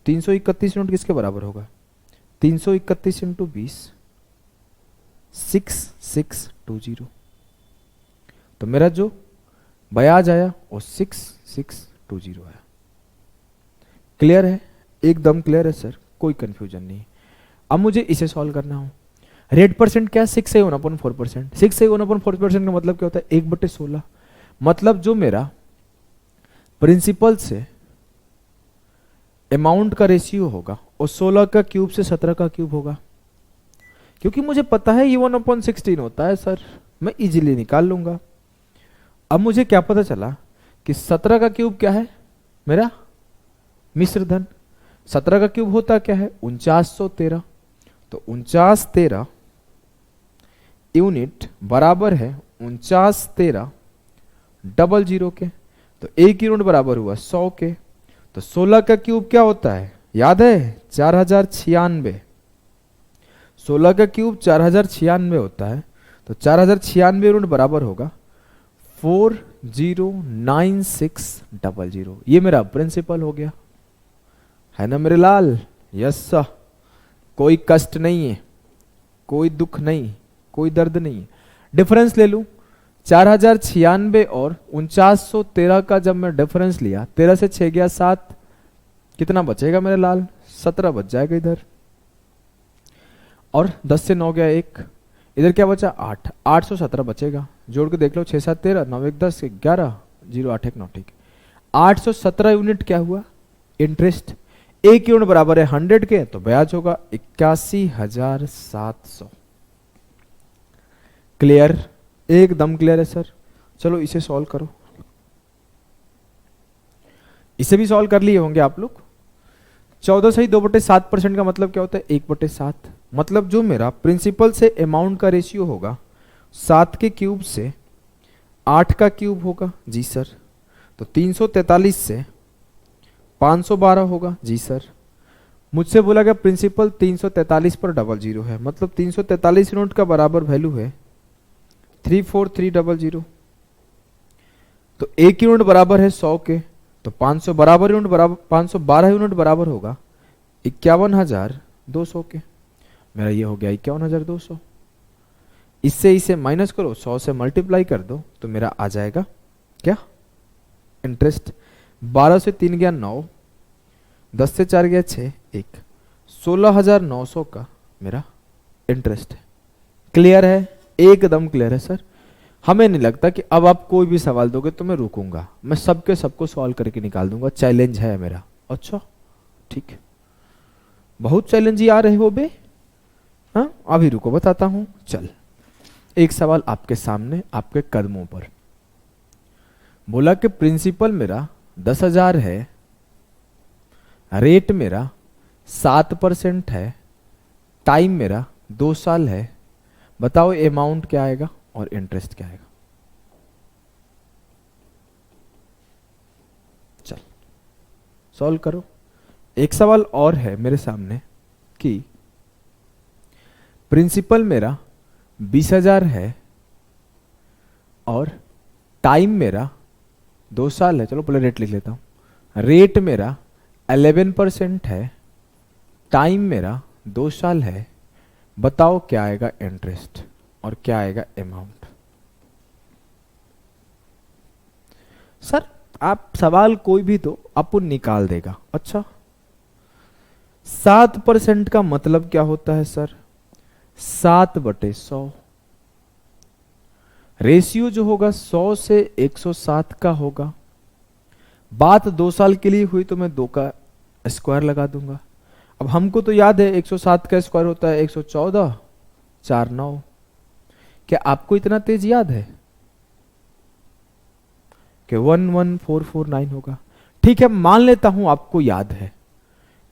[SPEAKER 1] 331 यूनिट किसके बराबर होगा? 331 इंटू 20, 6620। तो मेरा जो ब्याज आया वो 6620 आया। क्लियर है? एकदम क्लियर है सर, कोई कंफ्यूजन नहीं। अब मुझे इसे सॉल्व करना हो। रेट परसेंट क्या? 6 से 1/4%। 6 से 1/4% का मतलब क्या होता है? 1/16। मतलब जो मेरा प्रिंसिपल से अमाउंट का रेशियो होगा वो 16 का क्यूब से 17 का क्यूब होगा। क्योंकि मुझे पता है ये 1/16 होता है सर, मैं इजीली निकाल लूंगा। अब मुझे क्या पता चला कि 17 का क्यूब क्या है? मेरा मिश्र धन। 17 का क्यूब होता क्या है? 4913। तो 4913 यूनिट बराबर है 491300 के। तो 1 यूनिट बराबर हुआ 100 के। तो 16 का क्यूब क्या होता है, याद है? 4096। 16 का क्यूब 4096 होता है। तो 4096 यूनिट बराबर होगा 409600। ये मेरा प्रिंसिपल हो गया, है ना मेरे लाल? Yes sir. कोई कष्ट नहीं है, कोई दुख नहीं, कोई दर्द नहीं है। डिफरेंस ले लूं, 4096 और 4913 का जब मैं डिफरेंस लिया, 13 से 6 गया 7, कितना बचेगा मेरे लाल? 17 बच जाएगा इधर। और 10 से 9 गया 1, इधर क्या बचा? 8, 817 बचेगा। जोड़ के देख लो, 6 7 13, 9 1 10, 11, 0 8 1 9, ठीक। 817 यूनिट क्या हुआ? इंटरेस्ट। 1 यूनिट बराबर है 100 के, तो ब्याज होगा 81,700। क्लियर? एकदम क्लियर है सर। चलो इसे सॉल्व करो। इसे भी सॉल्व कर लिए होंगे आप लोग। 14 सही 2/7% का मतलब क्या होता है? 1/7। मतलब जो मेरा प्रिंसिपल से अमाउंट का रेशियो होगा 7 के क्यूब से 8 का क्यूब होगा। जी सर। तो 343 से 512 होगा। जी सर। मुझसे बोला गया प्रिंसिपल 343 पर 00 है, मतलब 343 यूनिट का बराबर वैल्यू है 34300। तो 1 यूनिट बराबर है 100 के, तो 500 बराबर यूनिट बराबर 512 यूनिट बराबर होगा 51,200 के। मेरा ये हो गया 51,200। इससे इसे माइनस करो, 100 से मल्टीप्लाई कर दो, तो मेरा आ जाएगा क्या? इंटरेस्ट। 12 से 3 गया 9, 10 से 4 गया 6, 1, 16,900 का मेरा इंटरेस्ट है। क्लियर है? एकदम क्लियर है सर। हमें नहीं लगता कि अब आप कोई भी सवाल दोगे तो मैं रुकूंगा, मैं सबके सबको सॉल्व करके निकाल दूंगा। चैलेंज है मेरा। अच्छा ठीक है, बहुत चैलेंज आ रहे हो बे। हाँ अभी रुको, बताता हूं। चल, एक सवाल आपके सामने, आपके कदमों पर। बोला कि प्रिंसिपल मेरा 10,000 है, रेट मेरा 7% है, टाइम मेरा 2 साल है। बताओ अमाउंट क्या आएगा और इंटरेस्ट क्या आएगा? चल सॉल्व करो। एक सवाल और है मेरे सामने कि प्रिंसिपल मेरा 20,000 है और टाइम मेरा 2 साल है। चलो पहले रेट लिख लेता हूं। रेट मेरा 11% है, टाइम मेरा 2 साल है। बताओ क्या आएगा इंटरेस्ट और क्या आएगा अमाउंट? सर आप सवाल कोई भी तो अपन निकाल देगा। अच्छा 7% का मतलब क्या होता है सर? 7/100। रेशियो जो होगा 100 से 107 का होगा। बात 2 साल के लिए हुई तो मैं 2 का स्क्वायर लगा दूंगा। अब हमको तो याद है 107 का स्क्वायर होता है 114, 4 9। क्या आपको इतना तेज याद है कि 11449 होगा? ठीक है, मान लेता हूं आपको याद है।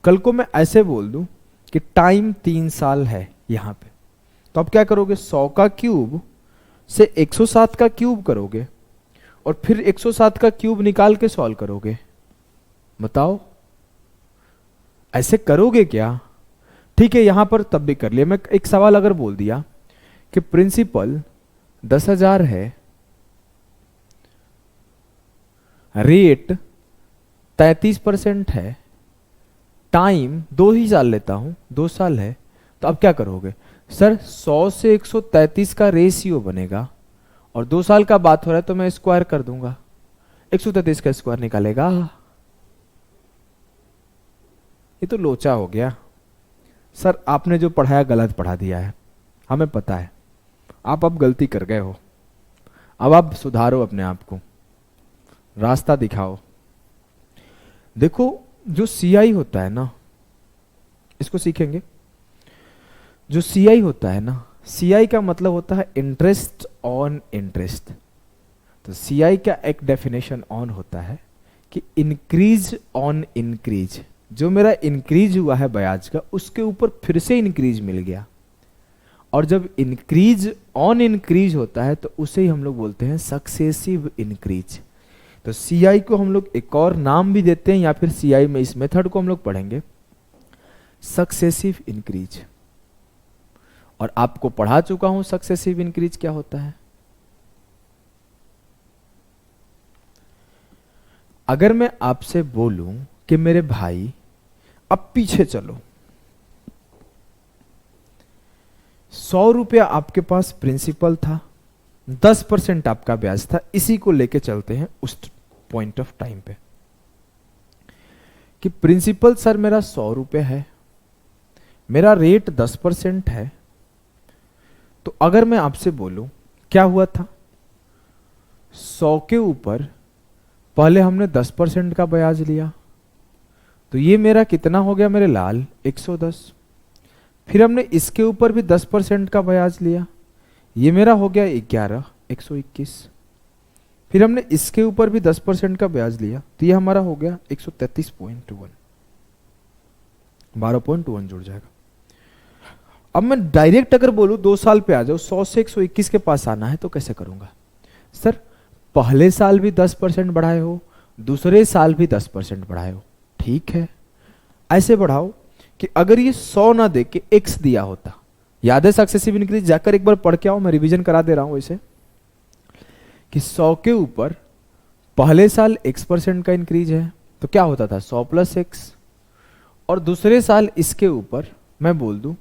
[SPEAKER 1] कल को मैं ऐसे बोल दूं कि टाइम 3 साल है यहां पे, तो आप क्या करोगे? 100 का क्यूब से 107 का क्यूब करोगे और फिर 107 का क्यूब निकाल के सॉल्व करोगे। बताओ ऐसे करोगे क्या? ठीक है, यहां पर तब भी कर लिया। मैं एक सवाल अगर बोल दिया कि प्रिंसिपल 10,000 है, रेट 33% है, टाइम 2 ही साल लेता हूं, 2 साल है, तो अब क्या करोगे? सर 100 से 133 का रेशियो बनेगा और 2 साल का बात हो रहा है तो मैं स्क्वायर कर दूंगा। 133 का स्क्वायर निकालेगा। ये तो लोचा हो गया। सर आपने जो पढ़ाया गलत पढ़ा दिया है, हमें पता है। आप अब गलती कर गए हो, अब आप सुधारो अपने आप को, रास्ता दिखाओ। देखो जो सीआई होता है ना, इसको सीखेंगे। जो सीआई होता है ना, सीआई का मतलब होता है इंटरेस्ट ऑन इंटरेस्ट। तो सीआई का एक डेफिनेशन ऑन होता है कि इंक्रीज ऑन इंक्रीज। जो मेरा इंक्रीज हुआ है ब्याज का, उसके ऊपर फिर से इंक्रीज मिल गया। और जब इंक्रीज ऑन इंक्रीज होता है तो उसे ही हम लोग बोलते हैं सक्सेसिव इंक्रीज। तो सीआई को हम लोग एक और नाम भी देते हैं, या फिर सीआई में इस मेथड को हम लोग पढ़ेंगे सक्सेसिव इंक्रीज। और आपको पढ़ा चुका हूं सक्सेसिव इंक्रीज क्या होता है। अगर मैं आपसे बोलूं कि मेरे भाई अब पीछे चलो, 100 रुपया आपके पास प्रिंसिपल था, 10% आपका ब्याज था, इसी को लेके चलते हैं उस पॉइंट ऑफ टाइम पे कि प्रिंसिपल सर मेरा 100 रुपये है, मेरा रेट 10% है। तो अगर मैं आपसे बोलूं क्या हुआ था, 100 के ऊपर पहले हमने 10% का ब्याज लिया, तो ये मेरा कितना हो गया मेरे लाल, 110। फिर हमने इसके ऊपर भी 10% का ब्याज लिया, ये मेरा हो गया 11, 121। फिर हमने इसके ऊपर भी 10% का ब्याज लिया, तो ये हमारा हो गया 133.21, 12.21 जुड़ जाएगा। अब मैं डायरेक्ट अगर बोलूं 2 साल पे आ जाओ, 100 से 121 के पास आना है, तो कैसे करूंगा सर? पहले साल भी 10% बढ़ाए हो, दूसरे साल भी 10% बढ़ाए हो, ठीक है, ऐसे बढ़ाओ कि अगर ये 100 ना दे के x दिया होता, याद है सक्सेसिव इंक्रीज, जाकर एक बार पढ़ के आओ, मैं रिवीजन करा दे रहा हूं इसे, कि 100 के ऊपर पहले साल x% का इंक्रीज है, तो क्या होता था 100 प्लस x, और दूसरे साल इसके ऊपर मैं बोल दूं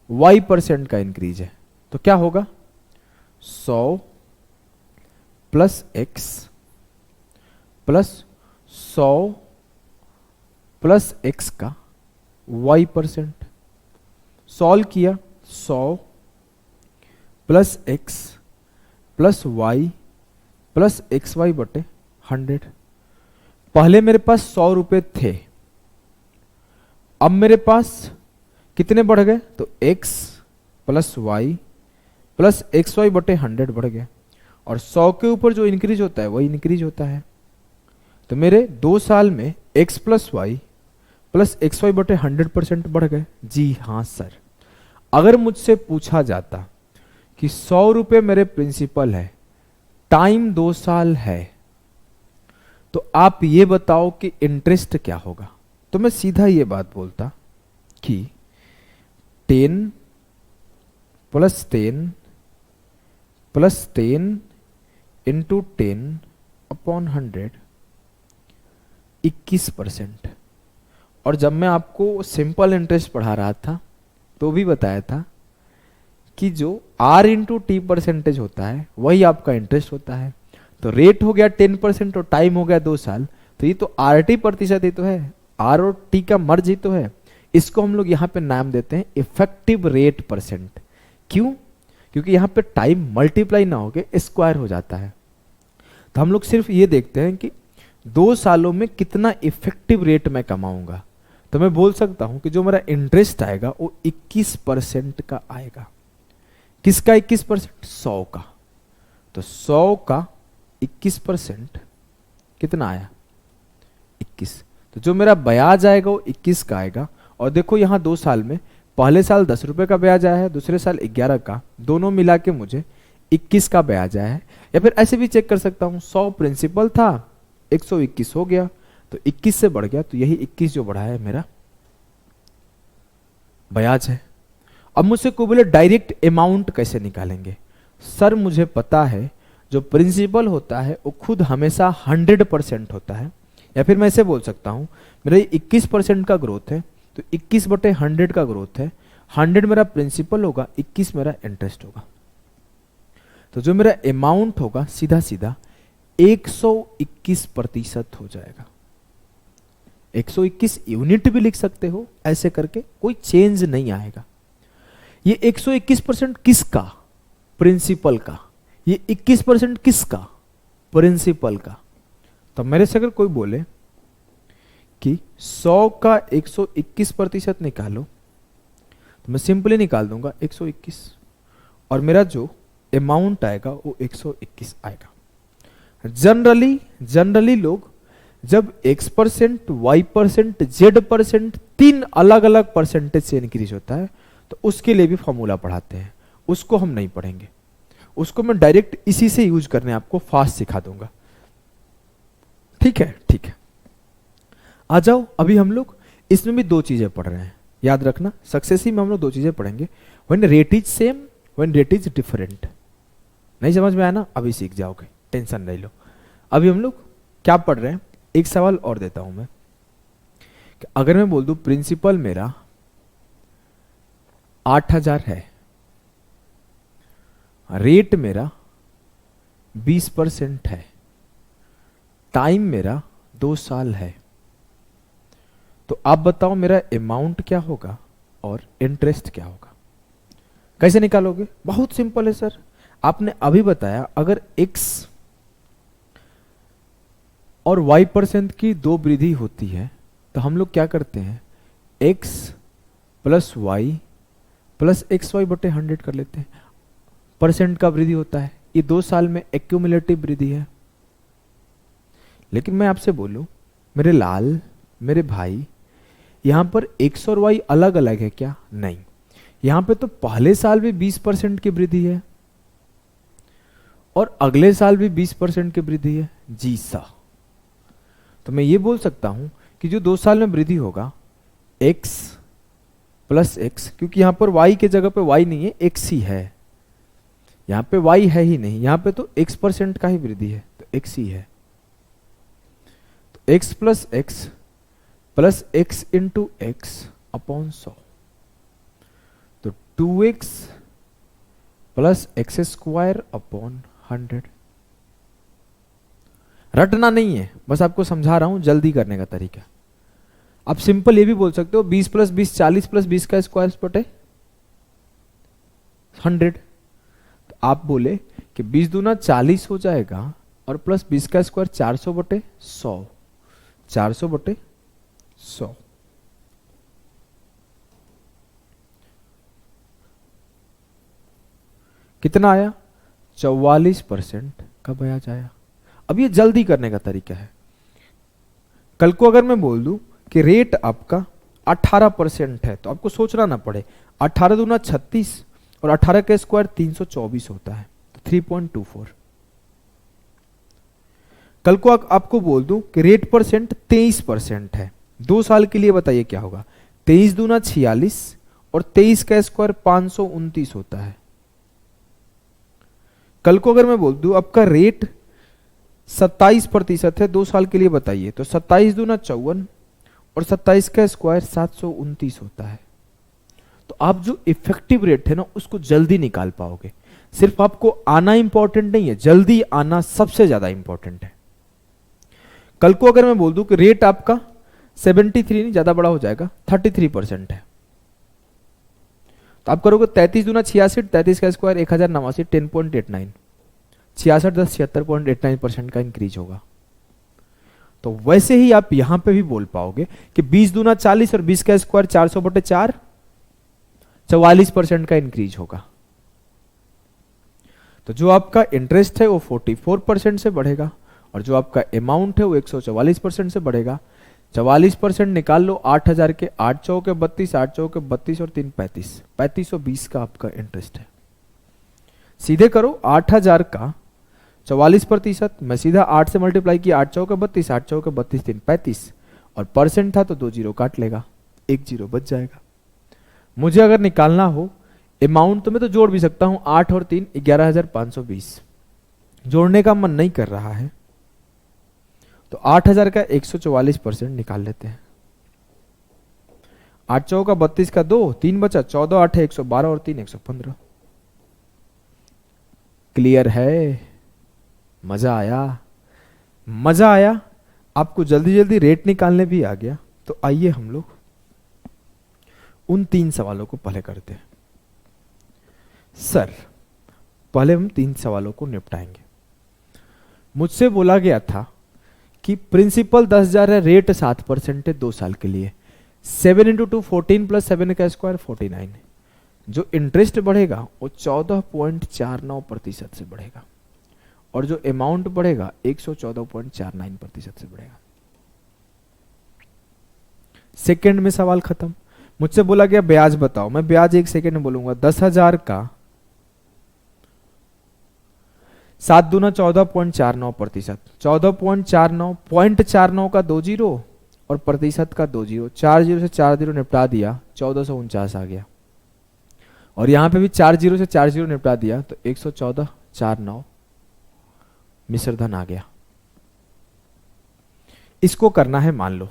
[SPEAKER 1] y% का इंक्रीज है, तो क्या होगा 100 plus x plus 100 plus x का y%। सॉल्व किया, 100 plus x plus y plus xy बटे 100। पहले मेरे पास 100 रुपए थे, अब मेरे पास कितने बढ़ गए, तो x plus y plus xy बटे 100 बढ़ गया। और 100 के ऊपर जो इंक्रीज होता है वही इंक्रीज होता है, तो मेरे 2 साल में x plus y plus xy बटे 100% बढ़ गए। जी हाँ सर, अगर मुझसे पूछा जाता कि 100 रुपये मेरे प्रिंसिपल है, टाइम 2 साल है, तो आप ये बताओ कि इंटरेस्ट क्या होगा, तो मैं सीधा ये बात बोलता कि 10 प्लस 10 प्लस 10 इंटू 10 अपॉन 100, 21%। और जब मैं आपको सिंपल इंटरेस्ट पढ़ा रहा था तो भी बताया था कि जो R इंटू टी परसेंटेज होता है वही आपका इंटरेस्ट होता है। तो रेट हो गया 10% और टाइम हो गया 2 साल, तो ये तो RT प्रतिशत ही तो है, R और T का मर्ज ही तो है। इसको हम लोग यहाँ पे नाम देते हैं इफेक्टिव रेट परसेंट। क्यों? क्योंकि यहाँ पे टाइम मल्टीप्लाई ना होके स्क्वायर हो जाता है। तो हम लोग सिर्फ ये देखते हैं कि 2 सालों में कितना इफेक्टिव रेट मैं कमाऊंगा। तो मैं बोल सकता हूं कि जो मेरा इंटरेस्ट आएगा वो 21% का आएगा। किसका 21%? 100 का। तो 100 का 21% कितना आया? 21। तो जो मेरा ब्याज आएगा वो 21 का आएगा। और देखो यहाँ 2 साल में, पहले साल 10 रुपए का ब्याज आया है, दूसरे साल 11 का, दोनों मिला के मुझे 21 का ब्याज आया है। या फिर ऐसे भी चेक कर सकता हूं, 100 प्रिंसिपल था, 121 हो गया, तो 21 से बढ़ गया, तो यही 21 जो बढ़ा है मेरा ब्याज है। अब मुझसे कोई बोले डायरेक्ट अमाउंट कैसे निकालेंगे? सर मुझे पता है जो प्रिंसिपल होता है वो खुद हमेशा 100% होता है। या फिर मैं ऐसे बोल सकता हूं, मेरा 21% का ग्रोथ है, तो 21 बटे 100 का ग्रोथ है। 100 मेरा प्रिंसिपल होगा, 21 मेरा इंटरेस्ट होगा। तो जो मेरा अमाउंट होगा सीधा सीधा 121% हो जाएगा। 121 यूनिट भी लिख सकते हो, ऐसे करके कोई चेंज नहीं आएगा। ये 121% किसका? प्रिंसिपल का। ये 21% किसका? प्रिंसिपल का। तो मेरे से अगर कोई बोले कि 100 का 121% निकालो, तो मैं सिंपली निकाल दूंगा 121, और मेरा जो अमाउंट आएगा वो 121 आएगा। जनरली लोग जब x%, y%, z%, 3 अलग अलग परसेंटेज से इंक्रीज होता है तो उसके लिए भी फॉर्मूला पढ़ाते हैं, उसको हम नहीं पढ़ेंगे, उसको मैं डायरेक्ट इसी से यूज करने आपको फास्ट सिखा दूंगा। ठीक है, ठीक है, आ जाओ। अभी हम लोग इसमें भी दो चीजें पढ़ रहे हैं, याद रखना सक्सेसिव में हम लोग दो चीजें पढ़ेंगे, when rate is same, when rate is different. नहीं समझ में आया ना, अभी सीख जाओगे, टेंशन नहीं लो। अभी हम लोग क्या पढ़ रहे हैं, एक सवाल और देता हूं मैं कि अगर मैं बोल दूं प्रिंसिपल मेरा 8,000 है, रेट मेरा 20% है, टाइम मेरा 2 साल है, तो आप बताओ मेरा अमाउंट क्या होगा और इंटरेस्ट क्या होगा। कैसे निकालोगे? बहुत सिंपल है सर, आपने अभी बताया अगर x और y% की दो वृद्धि होती है तो हम लोग क्या करते हैं, x plus y plus x y बटे 100 कर लेते हैं। परसेंट का वृद्धि होता है, ये 2 साल में एक्यूमुलेटिव वृद्धि है। लेकिन मैं आपसे बोलूं मेरे लाल, मेरे भाई, यहां पर x और y अलग अलग है क्या? नहीं, यहां पे तो पहले साल भी 20% की वृद्धि है और अगले साल भी 20% की वृद्धि है। जी सा, तो मैं ये बोल सकता हूं कि जो 2 साल में वृद्धि होगा x प्लस x, क्योंकि यहां पर y के जगह पे y नहीं है, x ही है, यहां पे y है ही नहीं, यहां पे तो x% का ही वृद्धि है, तो x ही है। तो x plus x into x upon 100, तो 2x plus x square upon 100। रटना नहीं है, बस आपको समझा रहा हूं जल्दी करने का तरीका। आप सिंपल ये भी बोल सकते हो 20 प्लस 20 40 प्लस 20 का स्क्वायर बटे 100। तो आप बोले कि 20 दूना 40 हो जाएगा और प्लस 20 का स्क्वायर 400 बटे 100, 400 बटे 100। कितना आया? 44% का ब्याज आया। अब ये जल्दी करने का तरीका है। कल को अगर मैं बोल दूं कि रेट आपका 18% है तो आपको सोचना ना पड़े, 18 दूना 36 और 18 का स्क्वायर 324 होता है, तो 3.24। कल को आपको बोल दूं कि रेट परसेंट 23% है, 2 साल के लिए बताइए क्या होगा? 23 दूना 46 और 23 का स्क्वायर 529 होता है। कल को अगर मैं बोल दूं आपका रेट 27% है, 2 साल के लिए बताइए, तो 27 दूना 54 और 27 का स्क्वायर 729 होता है। तो आप जो इफेक्टिव रेट है ना उसको जल्दी निकाल पाओगे। सिर्फ आपको आना इंपॉर्टेंट नहीं है, जल्दी आना सबसे ज्यादा इंपॉर्टेंट है। कल को अगर मैं बोल दूं कि रेट आपका 73 नहीं, ज्यादा बड़ा हो जाएगा, 33% है, तो आप करोगे 33 दूना 66, 33 का स्क्वायर 1089, 10.89, 66 10 76.89% का इंक्रीज होगा। तो वैसे ही आप यहां पे भी बोल पाओगे कि 20 दूना 40 और 20 का स्क्वायर 400 बटे 4, 44% का इंक्रीज होगा। तो जो आपका इंटरेस्ट है वो 44% से बढ़ेगा और जो आपका अमाउंट है वो 144% से बढ़ेगा। 44% निकाल लो, 8,000 के 8 चौके 32, 8 चौके 32 और 3 35, 3520 का आपका इंटरेस्ट है। सीधे करो 8,000 का 44%, मैं सीधा 8 से मल्टीप्लाई किया, 8 चौके 32, 8 चौके 32, 3 35 और परसेंट था तो 2 जीरो काट लेगा, 1 जीरो बच जाएगा। मुझे अगर निकालना हो अमाउंट तो मैं तो जोड़ भी सकता हूं, 8 और 3 11,520। जोड़ने का मन नहीं कर रहा है तो 8,000 का 144% निकाल लेते हैं। 8 चौका 32 का 2, 3 बचा, 14 8 है 112 और 3 115। क्लियर है? मजा आया? मजा आया? आपको जल्दी जल्दी रेट निकालने भी आ गया। तो आइए हम लोग उन 3 सवालों को पहले करते हैं। सर पहले हम 3 सवालों को निपटाएंगे। मुझसे बोला गया था कि प्रिंसिपल 10,000 है, रेट 7% है 2 साल के लिए, 7 इंटू 2 14 प्लस 7 का स्क्वायर 49 है। जो इंटरेस्ट बढ़ेगा वो 14.49% से बढ़ेगा और जो अमाउंट बढ़ेगा 114.49% से बढ़ेगा। सेकंड में सवाल खत्म। मुझसे बोला गया ब्याज बताओ, मैं ब्याज 1 सेकंड में बोलूंगा। 10,000 का 7 दूना 14.49%, 14.49, 0.49 का 2 जीरो और प्रतिशत का 2 जीरो, 4 जीरो से 4 जीरो निपटा दिया, 1449 आ गया। और यहां पे भी 4 जीरो से 4 जीरो निपटा दिया तो 114,49 मिश्र धन आ गया। इसको करना है, मान लो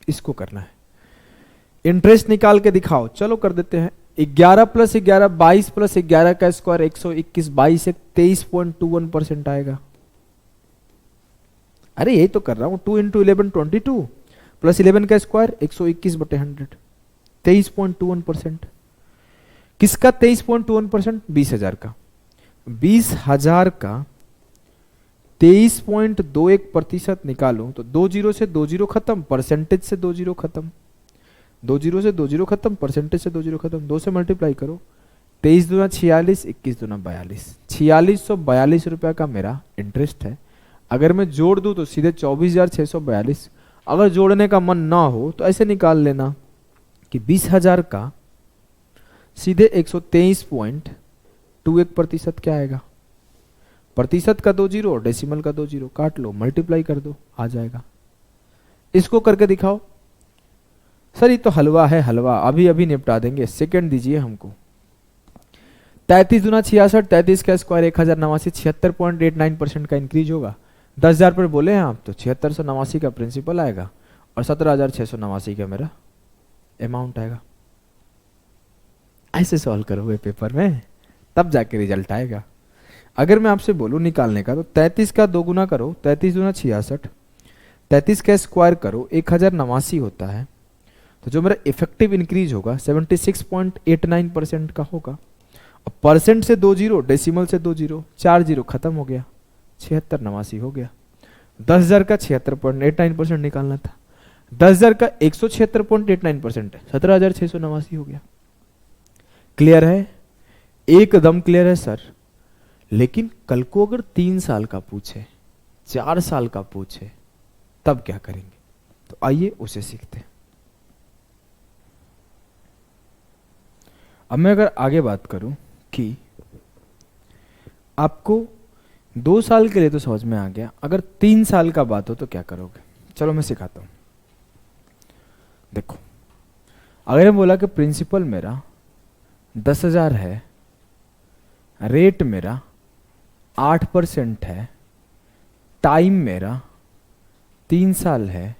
[SPEAKER 1] इसको करना है, इंटरेस्ट निकाल के दिखाओ। चलो कर देते हैं। 11 + 11 22 + 11 का स्क्वायर 121, 22 से 23.21% आएगा। अरे यही तो कर रहा हूं, 2 × 11 22 + 11 का स्क्वायर 121/100, 23.21%। किसका 23.21%? 20,000 का। 20,000 का 23.21% निकालूं तो 2 जीरो से 2 जीरो खत्म, परसेंटेज से 2 जीरो खत्म, 2 जीरो से 2 जीरो खत्म, परसेंटेज से 2 जीरो खत्म, 2 से मल्टीप्लाई करो। 23 दूना 46, 21 दूना 42, 4642 रुपया का मेरा इंटरेस्ट है। अगर मैं जोड़ दूं तो सीधे 24,642। अगर जोड़ने का मन ना हो तो ऐसे निकाल लेना कि 20,000 का सीधे 123.21% क्या आएगा? प्रतिशत का 2 जीरो, डेसिमल का 2 जीरो, काट लो, मल्टीप्लाई कर दो, आ जाएगा। इसको करके दिखाओ। सर ये तो हलवा है, हलवा अभी अभी निपटा देंगे, सेकंड दीजिए हमको। 33 दूना 66, 33 का स्क्वायर 1089, 76.89% का इंक्रीज होगा। 10,000 पर बोले हैं आप तो 7689 का प्रिंसिपल आएगा और 17,689 का मेरा अमाउंट आएगा। ऐसे सॉल्व करोगे पेपर में, तब जाके रिजल्ट आएगा। अगर मैं आपसे बोलूं निकालने का तो 33 का 2 गुना करो, 33 दूना 66, 33 का स्क्वायर करो 1089 होता है, तो जो मेरा इफेक्टिव इंक्रीज होगा 76.89% का होगा। और परसेंट से 2 जीरो, डेसिमल से 2 जीरो, 4 जीरो खत्म हो गया, 7689 हो गया। 10,000 का 76.89% निकालना था, 10,000 का 176.89% है, 17,689 हो गया। क्लियर है? एकदम क्लियर है सर। लेकिन कल को अगर 3 साल का पूछे, 4 साल का पूछे, तब क्या करेंगे? तो आइए उसे सीखते हैं। अब मैं अगर आगे बात करूं कि आपको 2 साल के लिए तो समझ में आ गया, अगर 3 साल का बात हो तो क्या करोगे? चलो मैं सिखाता हूं। देखो, अगर मैं बोला कि प्रिंसिपल मेरा 10,000 है, रेट मेरा 8% है, टाइम मेरा 3 साल है,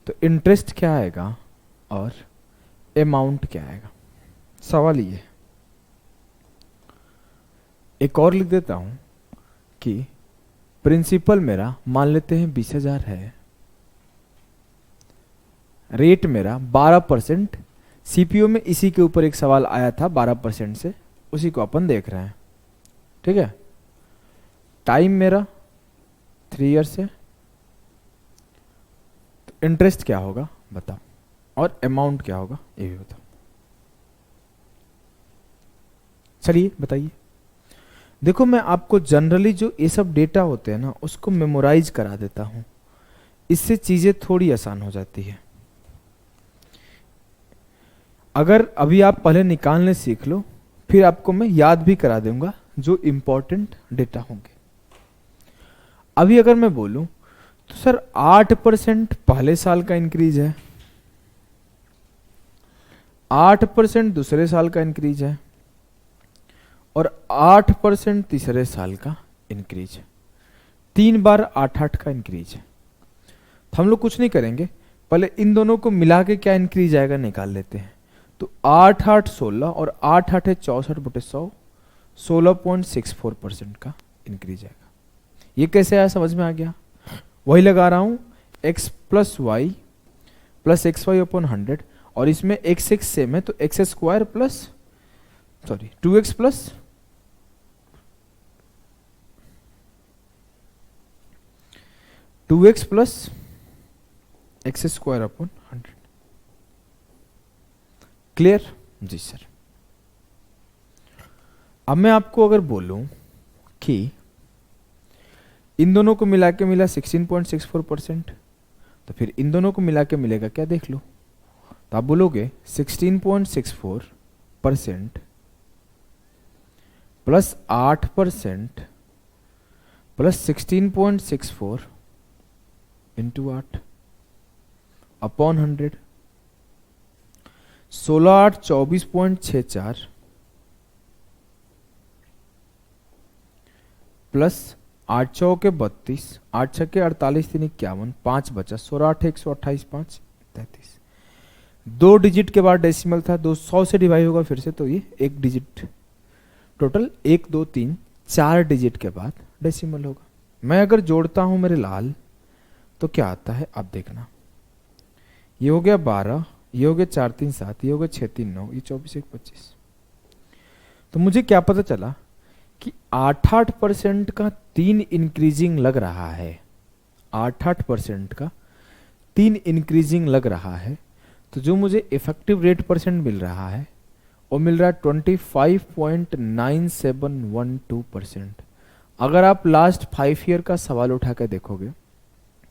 [SPEAKER 1] तो इंटरेस्ट क्या आएगा और अमाउंट क्या आएगा? सवाल ये। एक और लिख देता हूं कि प्रिंसिपल मेरा मान लेते हैं 20,000 है, रेट मेरा 12%, सीपीयू में इसी के ऊपर एक सवाल आया था 12% से, उसी को अपन देख रहे हैं, ठीक है। टाइम मेरा 3 ईयर्स है, तो इंटरेस्ट क्या होगा बताओ, और अमाउंट क्या होगा ये भी बताओ। चलिए बताइए। देखो, मैं आपको जनरली जो ये सब डेटा होते हैं ना, उसको मेमोराइज करा देता हूं, इससे चीजें थोड़ी आसान हो जाती है। अगर अभी आप पहले निकालने सीख लो, फिर आपको मैं याद भी करा दूंगा जो इंपॉर्टेंट डेटा होंगे। अभी अगर मैं बोलूं तो सर 8% पहले साल का इंक्रीज है, 8% दूसरे साल का इंक्रीज है, और 8% तीसरे साल का इंक्रीज है। 3 बार 8-8 का इंक्रीज है। तो हम लोग कुछ नहीं करेंगे, पहले इन दोनों को मिला के क्या इंक्रीज आएगा निकाल लेते हैं। तो 8-8 16 और 8-8 64/100, 16.64% का इंक्रीज आएगा। ये कैसे आया समझ में आ गया? वही लगा रहा हूं, x + y + xy/100, और इसमें x सेम है तो x² plus 2x plus 2x plus x²/100। Clear? जी सर। अब मैं आपको अगर बोलूं कि इन दोनों को मिला के मिला 16.64%, तो फिर इन दोनों को मिला के मिलेगा क्या, देख लो। तो आप बोलोगे 16.64% plus 8% plus 16.64 into 8 upon 100, 16 8 24.64 plus 8 चौके 32, 8 छक्के 48, 3 51, 5 बचा, 16 8 128, 5 33। 2 डिजिट के बाद डेसिमल था, 200 से डिवाइड होगा फिर से, तो ये एक डिजिट, टोटल 1 2 3 4 डिजिट के बाद डेसिमल होगा। मैं अगर जोड़ता हूं मेरे लाल तो क्या आता है आप देखना, ये हो गया 12, ये हो गया 4 3 7, ये हो गया 6 3 9, ये 24 1 25। तो मुझे क्या पता चला कि 8% का 3 इंक्रीजिंग लग रहा है, 8% का 3 इंक्रीजिंग लग रहा है। तो जो मुझे इफेक्टिव रेट परसेंट मिल रहा है वो मिल रहा है 25.9712%। अगर आप लास्ट 5 ईयर का सवाल उठा कर देखोगे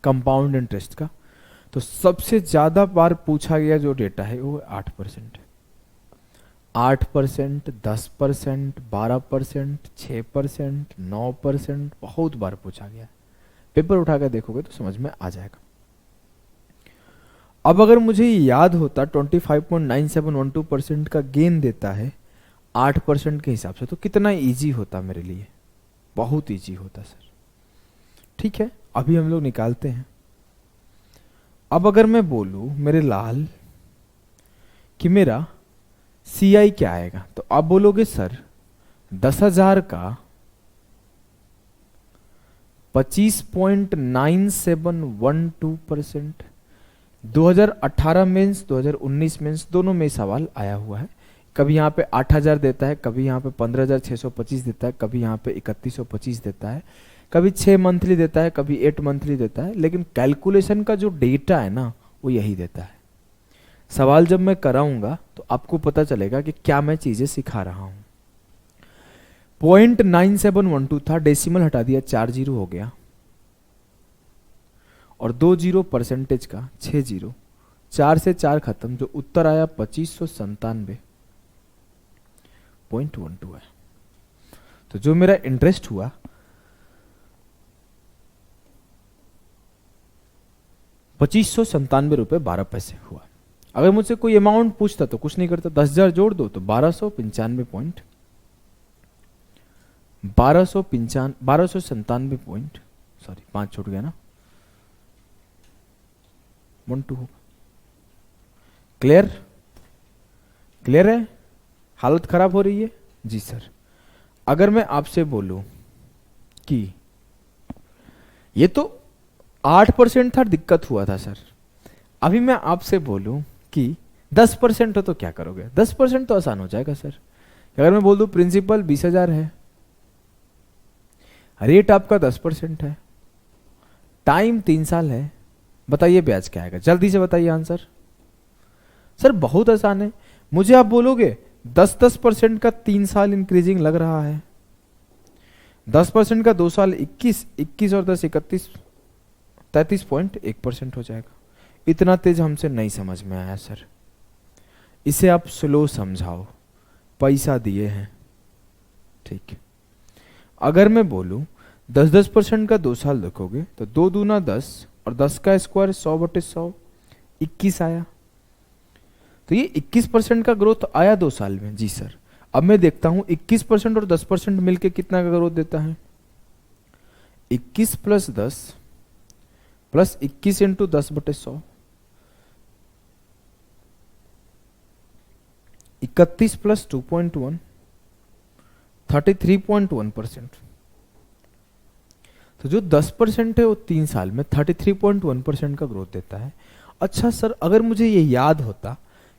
[SPEAKER 1] कंपाउंड इंटरेस्ट का, तो सबसे ज्यादा बार पूछा गया जो डेटा है वो 8%, 8%, 10%, 12%, 6%, 9%, बहुत बार पूछा गया। पेपर उठा कर देखोगे तो समझ में आ जाएगा। अब अगर मुझे याद होता 25.9712% का गेन देता है 8% के हिसाब से, तो कितना इजी होता मेरे लिए, बहुत इजी होता सर। ठीक है, अभी हम लोग निकालते हैं। अब अगर मैं बोलूं मेरे लाल कि मेरा CI क्या आएगा, तो आप बोलोगे सर 10,000 का 25.9712%। 2018 मेंस 2019 मेंस दोनों में सवाल आया हुआ है। कभी यहाँ पे 8,000 देता है, कभी यहाँ पे 15,625 देता है, कभी यहाँ पे 3125 देता है, कभी 6 मंथली देता है, कभी 8 मंथली देता है, लेकिन कैलकुलेशन का जो डेटा है ना वो यही देता है। सवाल जब मैं कराऊंगा तो आपको पता चलेगा कि क्या मैं चीजें सिखा रहा हूं। 0.9712 था, डेसिमल हटा दिया, 4 जीरो हो गया, और 2 जीरो परसेंटेज का 6 जीरो, 4 से 4 खत्म, जो उत्तर आया 2597.12 है। तो जो मेरा इंटरेस्ट हुआ 2597 रुपये 12 पैसे हुआ। अगर मुझसे कोई अमाउंट पूछता तो कुछ नहीं करता, 10,000 जोड़ दो तो 1297 पॉइंट 5 छूट गया ना, 12 होगा। क्लियर, क्लियर है? हालत खराब हो रही है जी सर। अगर मैं आपसे बोलूं कि ये तो 8% था, दिक्कत हुआ था सर, अभी मैं आपसे बोलूं कि 10% हो तो क्या करोगे? 10% तो आसान हो जाएगा सर। अगर मैं बोल दूं प्रिंसिपल 20,000 है, रेट आपका 10% है, टाइम 3 साल है, बताइए ब्याज क्या आएगा? जल्दी से बताइए आंसर। सर बहुत आसान है। मुझे आप बोलोगे 10% का 3 साल इंक्रीजिंग लग रहा है, 10% का 2 साल 21, 21 और 10 31, 33.1% हो जाएगा। इतना तेज हमसे नहीं समझ में आया सर, इसे आप स्लो समझाओ, पैसा दिए हैं। ठीक, अगर मैं बोलूं 10% का 2 साल देखोगे तो 2 दूना 10 और 10 का स्क्वायर 100/100, 21 आया। तो ये 21% का ग्रोथ आया 2 साल में जी सर। अब मैं देखता हूं 21% और 10% मिलके कितना का ग्रोथ देता है। 21 प्लस 10 प्लस 21 इंटू 10/100, 31 प्लस 2.1, 33.1%। तो जो 10% है वो 3 साल में 33.1% का ग्रोथ देता है। अच्छा सर, अगर मुझे ये याद होता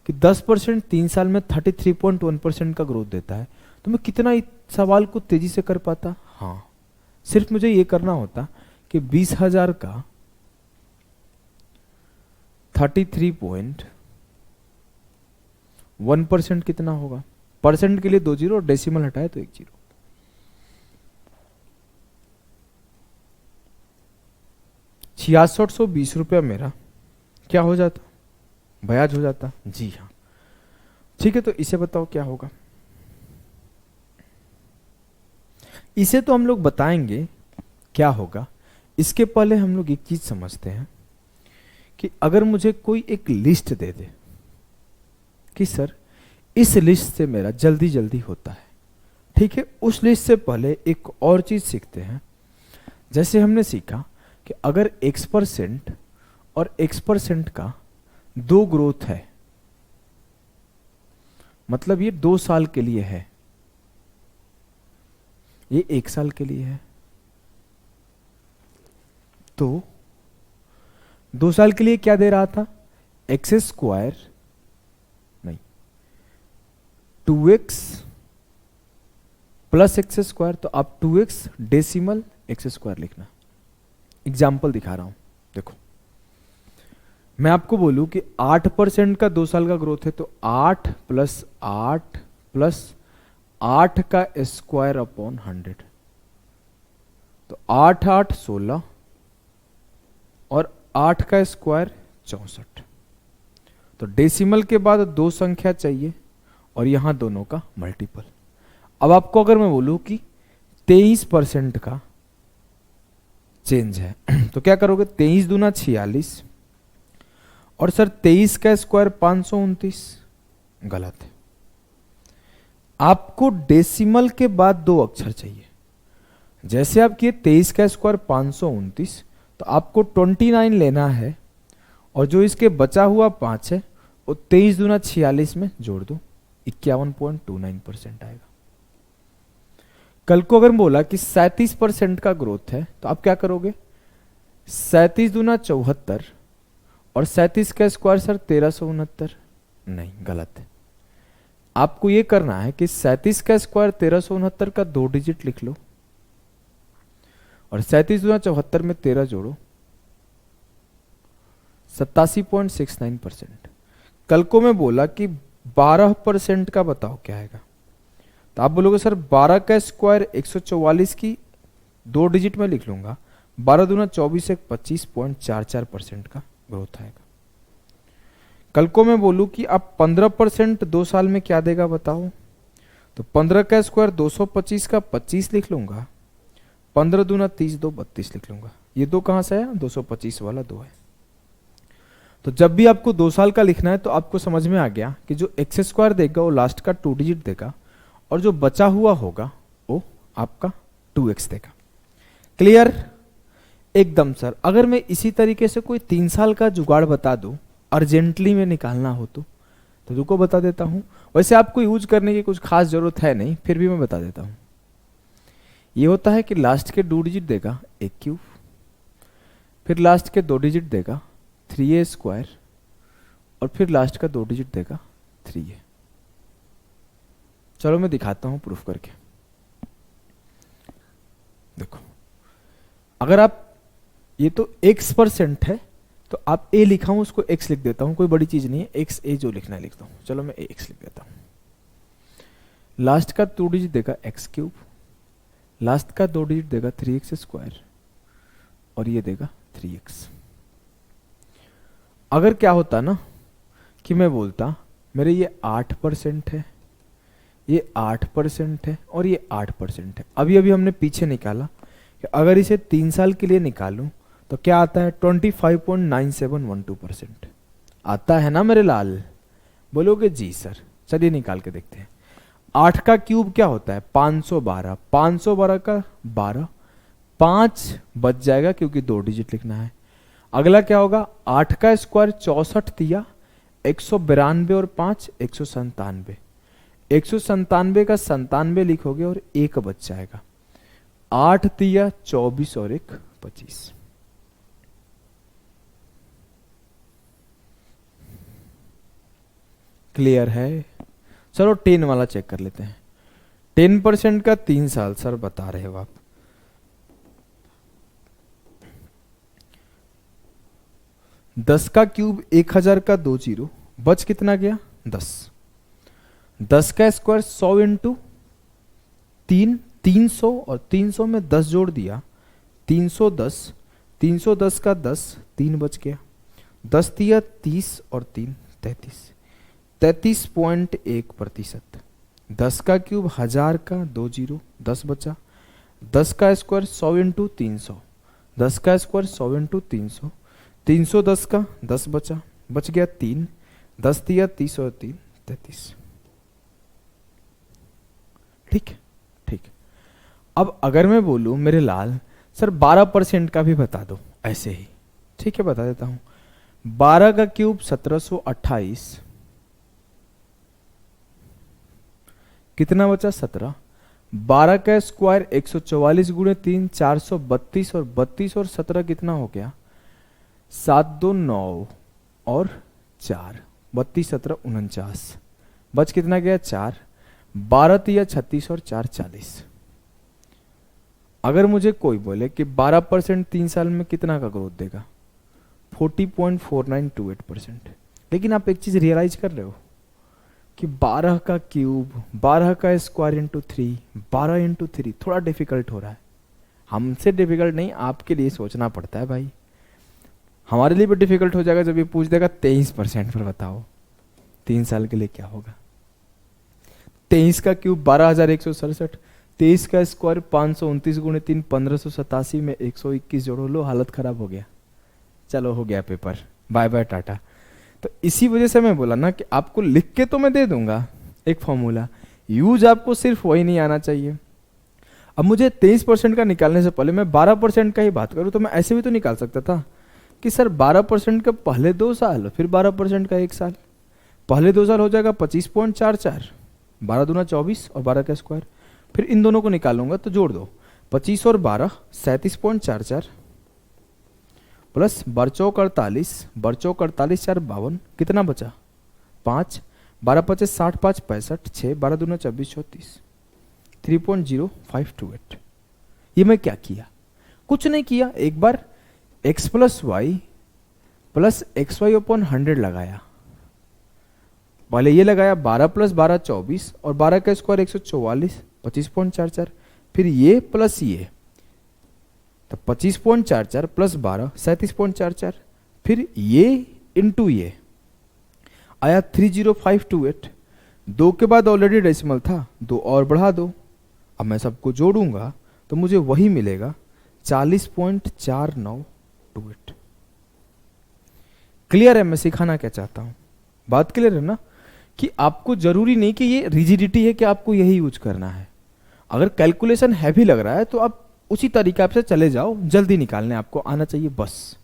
[SPEAKER 1] कि 10% 3 साल में 33.1% का ग्रोथ देता है, तो मैं कितना इस सवाल को तेजी से कर पाता। हाँ, सिर्फ मुझे ये करना होता कि 20,000 का 33.1% कितना होगा। परसेंट के लिए 2 जीरो और डेसिमल हटाए तो 1 जीरो। 6620 रुपया मेरा क्या हो जाता, ब्याज हो जाता। जी हाँ, ठीक है, तो इसे बताओ क्या होगा। इसे तो हम लोग बताएंगे क्या होगा, इसके पहले हम लोग एक चीज समझते हैं कि अगर मुझे कोई एक लिस्ट दे दे कि सर इस लिस्ट से मेरा जल्दी जल्दी होता है, ठीक है, उस लिस्ट से पहले एक और चीज सीखते हैं। जैसे हमने सीखा कि अगर x% और x% का 2 ग्रोथ है, मतलब ये 2 साल के लिए है, ये 1 साल के लिए है, तो 2 साल के लिए क्या दे रहा था, एक्स स्क्वायर नहीं 2x प्लस एक्स स्क्वायर, तो आप 2x डेसिमल एक्स स्क्वायर लिखना। एग्जाम्पल दिखा रहा हूं, देखो मैं आपको बोलूं कि 8% का 2 साल का ग्रोथ है, तो 8 प्लस 8 प्लस 8 का स्क्वायर अपॉन 100, तो 8 8 16 और 8 का स्क्वायर 64। तो डेसिमल के बाद 2 संख्या चाहिए और यहां दोनों का मल्टीपल। अब आपको अगर मैं बोलूं कि 23% का चेंज है तो क्या करोगे, 23 दूना 46, और सर 23 का स्क्वायर 529, गलत है। आपको डेसिमल के बाद 2 अक्षर चाहिए। जैसे आप किए 23 का स्क्वायर 529, तो आपको 29 लेना है और जो इसके बचा हुआ 5 है वो 23 दूना 46 में जोड़ दो, 51.29% आएगा। कल को अगर बोला कि 37% का ग्रोथ है, तो आप क्या करोगे, 37 दूना 74 और 37 का स्क्वायर सर 1369, नहीं गलत है। आपको ये करना है कि 37 का स्क्वायर 1369 का 2 डिजिट लिख लो और 37 दूना 74 में 13 जोड़ो, 87.69%। कल को मैं बोला कि 12% का बताओ क्या आएगा, तो आप बोलोगे सर 12 का स्क्वायर 144 की 2 डिजिट में लिख लूंगा, 12 दूना 24 एक 25.44% का ग्रोथ आएगा। कल को मैं बोलूं कि आप 15% 2 साल में क्या देगा बताओ, तो 15 का स्क्वायर 225 का 25 लिख लूंगा, 15 दूना 30 2 32 लिख लूंगा। ये 2 कहां से है, 225 वाला 2 है। तो जब भी आपको 2 साल का लिखना है तो आपको समझ में आ गया कि जो एक्स स्क्वायर देगा वो लास्ट का 2 डिजिट देगा और जो बचा हुआ होगा वो आपका 2x देगा। क्लियर, एकदम सर। अगर मैं इसी तरीके से कोई 3 साल का जुगाड़ बता दूं, अर्जेंटली में निकालना हो तो रुको बता देता हूं। वैसे आपको यूज करने की कुछ खास जरूरत है नहीं, फिर भी मैं बता देता हूं। ये होता है कि लास्ट के 2 डिजिट देगा 1 क्यूब, फिर लास्ट के 2 डिजिट देगा 3a स्क्वायर और फिर लास्ट का 2 डिजिट देगा 3a। चलो मैं दिखाता हूं प्रूफ करके। देखो अगर आप, ये तो x% है तो आप a लिखा हूं उसको x लिख देता हूं, कोई बड़ी चीज नहीं है, x a जो लिखना है लिखता हूं। चलो मैं x लिख देता हूं। लास्ट का 2 डिजिट देगा x क्यूब, लास्ट का 2 डिजिट देगा 3x स्क्वायर और ये देगा 3x। अगर क्या होता ना कि मैं बोलता मेरे ये 8% है, ये 8% है और ये 8% है। अभी अभी हमने पीछे निकाला कि अगर इसे 3 साल के लिए निकालूं तो क्या आता है, 25.9712% आता है ना मेरे लाल। बोलोगे जी सर, चलिए निकाल के देखते हैं। 8 का क्यूब क्या होता है, 512, 512 का 12, 5 बच जाएगा क्योंकि 2 डिजिट लिखना है। अगला क्या होगा, 8 का स्क्वायर 64 दिया 192 और 5 197, 197 का 97 लिखोगे और 1 बच जाएगा। 8 दिया 24 और 1 25। क्लियर है। चलो 10 वाला चेक कर लेते हैं। 10% का 3 साल सर बता रहे हो आप, दस का क्यूब 1000 का 2 जीरो, बच कितना गया 10। 10 का स्क्वायर 100 इंटू 3 300 और 300 में 10 जोड़ दिया 310, 310 का 10 3 बच गया। 10 तिया 30 और 3 33, 33.1%। 10 का क्यूब 1000 का 2 जीरो 10 बचा। 10 का स्क्वायर 100 इंटू 300, 10 का स्क्वायर 100 इंटू 300, 310 का 10 बचा, बच गया 3। 10 तिया 30 और 3 33। ठीक है, ठीक है। अब अगर मैं बोलूं मेरे लाल सर 12% का भी बता दो ऐसे ही, ठीक है बता देता हूं। 12 का क्यूब 1728, कितना बचा 17। 12 का स्क्वायर 144 गुणे 3 432, और 32 और 17 कितना हो गया 7 2 9 और 4, 32 17 49, बच कितना गया 4। 12 तिया 36 और 4 40। अगर मुझे कोई बोले कि 12% 3 साल में कितना का ग्रोथ देगा 40.4928%। लेकिन आप एक चीज रियलाइज कर रहे हो कि 12 का क्यूब 12 का स्क्वायर इंटू 3, 12 इंटू 3 थोड़ा डिफिकल्ट हो रहा है। हमसे डिफिकल्ट नहीं, आपके लिए सोचना पड़ता है भाई। हमारे लिए भी डिफिकल्ट हो जाएगा जब ये पूछ देगा 23% पर बताओ 3 साल के लिए क्या होगा। 23 का क्यूब 12,167, 23 का स्क्वायर 529 गुणे 3 1587 में 121 जोड़ो, लो हालत खराब हो गया, चलो हो गया पेपर, बाय बाय टाटा। तो इसी वजह से मैं बोला ना कि आपको लिख के तो मैं दे दूंगा एक फॉर्मूला, यूज आपको सिर्फ वही नहीं आना चाहिए। अब मुझे 23% का निकालने से पहले मैं 12% का ही बात करूं तो मैं ऐसे भी तो निकाल सकता था कि सर 12% का पहले 2 साल फिर 12% का 1 साल, पहले 2 साल हो जाएगा 25.44, 12 दूना 24 और 12 का स्क्वायर, फिर इन दोनों को निकालूंगा तो जोड़ दो 25 और 12 37.44 प्लस बरचौक 48, बरचौक 48 4 52, कितना बचा 5, 12 25 60 5 65 6, 12 दूना 24 34, 3.0528। ये मैं क्या किया, कुछ नहीं किया, एक बार x plus y plus x y upon 100 लगाया, पहले ये लगाया 12 प्लस 12 24 और 12 का स्क्वायर 144 25.44, फिर ये प्लस ये तो 25.44 प्लस 12 37.44, फिर ये इंटू ये आया 30528। 2 के बाद ऑलरेडी डेसिमल था, 2 और बढ़ा दो, अब मैं सबको जोड़ूंगा तो मुझे वही मिलेगा 40.4928। क्लियर है मैं सिखाना क्या चाहता हूं, बात क्लियर है ना कि आपको जरूरी नहीं कि ये रिजिडिटी है कि आपको यही यूज करना है। अगर कैलकुलेशन हैवी लग रहा है तो आप उसी तरीके से चले जाओ, जल्दी निकालने आपको आना चाहिए बस।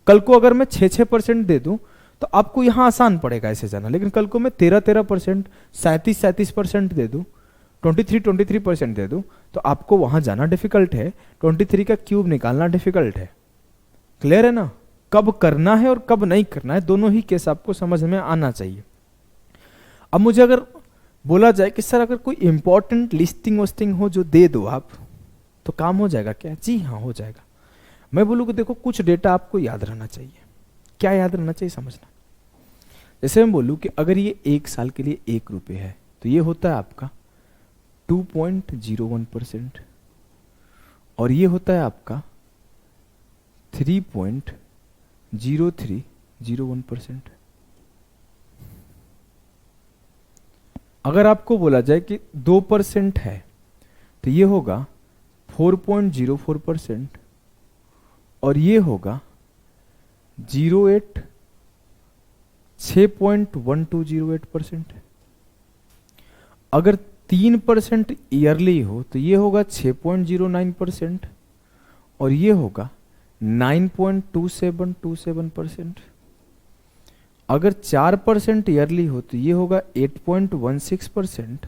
[SPEAKER 1] कल को अगर मैं 6% दे दूं तो आपको यहां आसान पड़ेगा ऐसे जाना, लेकिन कल को मैं 13% 37% दे दूं, 23% दे दूं तो आपको वहां जाना डिफिकल्ट है, 23 का क्यूब निकालना डिफिकल्ट है। क्लियर है ना, कब करना है और कब नहीं करना है दोनों ही केस आपको समझ में आना चाहिए। अब मुझे अगर बोला जाए कि सर अगर कोई इंपॉर्टेंट लिस्टिंग वस्टिंग हो जो दे दो आप तो काम हो जाएगा क्या, जी हाँ हो जाएगा। मैं बोलूँ कि देखो कुछ डेटा आपको याद रहना चाहिए, क्या याद रहना चाहिए समझना। जैसे मैं बोलूँ कि अगर ये 1 साल के लिए 1 रुपये है तो ये होता है आपका 2.01% और ये होता है आपका 3.0301%। अगर आपको बोला जाए कि 2% है तो ये होगा 4.04% और ये होगा 6.1208%। अगर 3% ईयरली हो तो ये होगा 6.09% और ये होगा 9.2727%। अगर 4% ईयरली हो तो ये होगा 8.16%।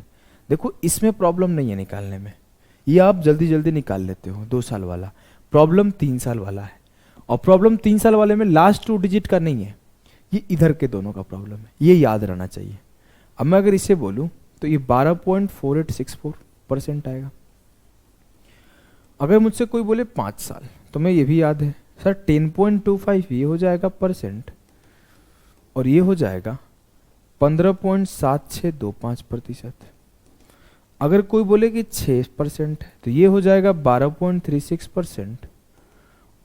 [SPEAKER 1] देखो इसमें प्रॉब्लम नहीं है निकालने में, ये आप जल्दी जल्दी निकाल लेते हो 2 साल वाला। प्रॉब्लम 3 साल वाला है और प्रॉब्लम 3 साल वाले में लास्ट 2 डिजिट का नहीं है, ये इधर के दोनों का प्रॉब्लम है, ये याद रहना चाहिए। अब मैं अगर इसे बोलूं तो ये 12.4864% आएगा। अगर मुझसे कोई बोले 5 साल तो मैं ये भी याद है सर 10.25 ये हो जाएगा परसेंट और ये हो जाएगा 15.7625%। अगर कोई बोले कि 6% है तो ये हो जाएगा 12.36%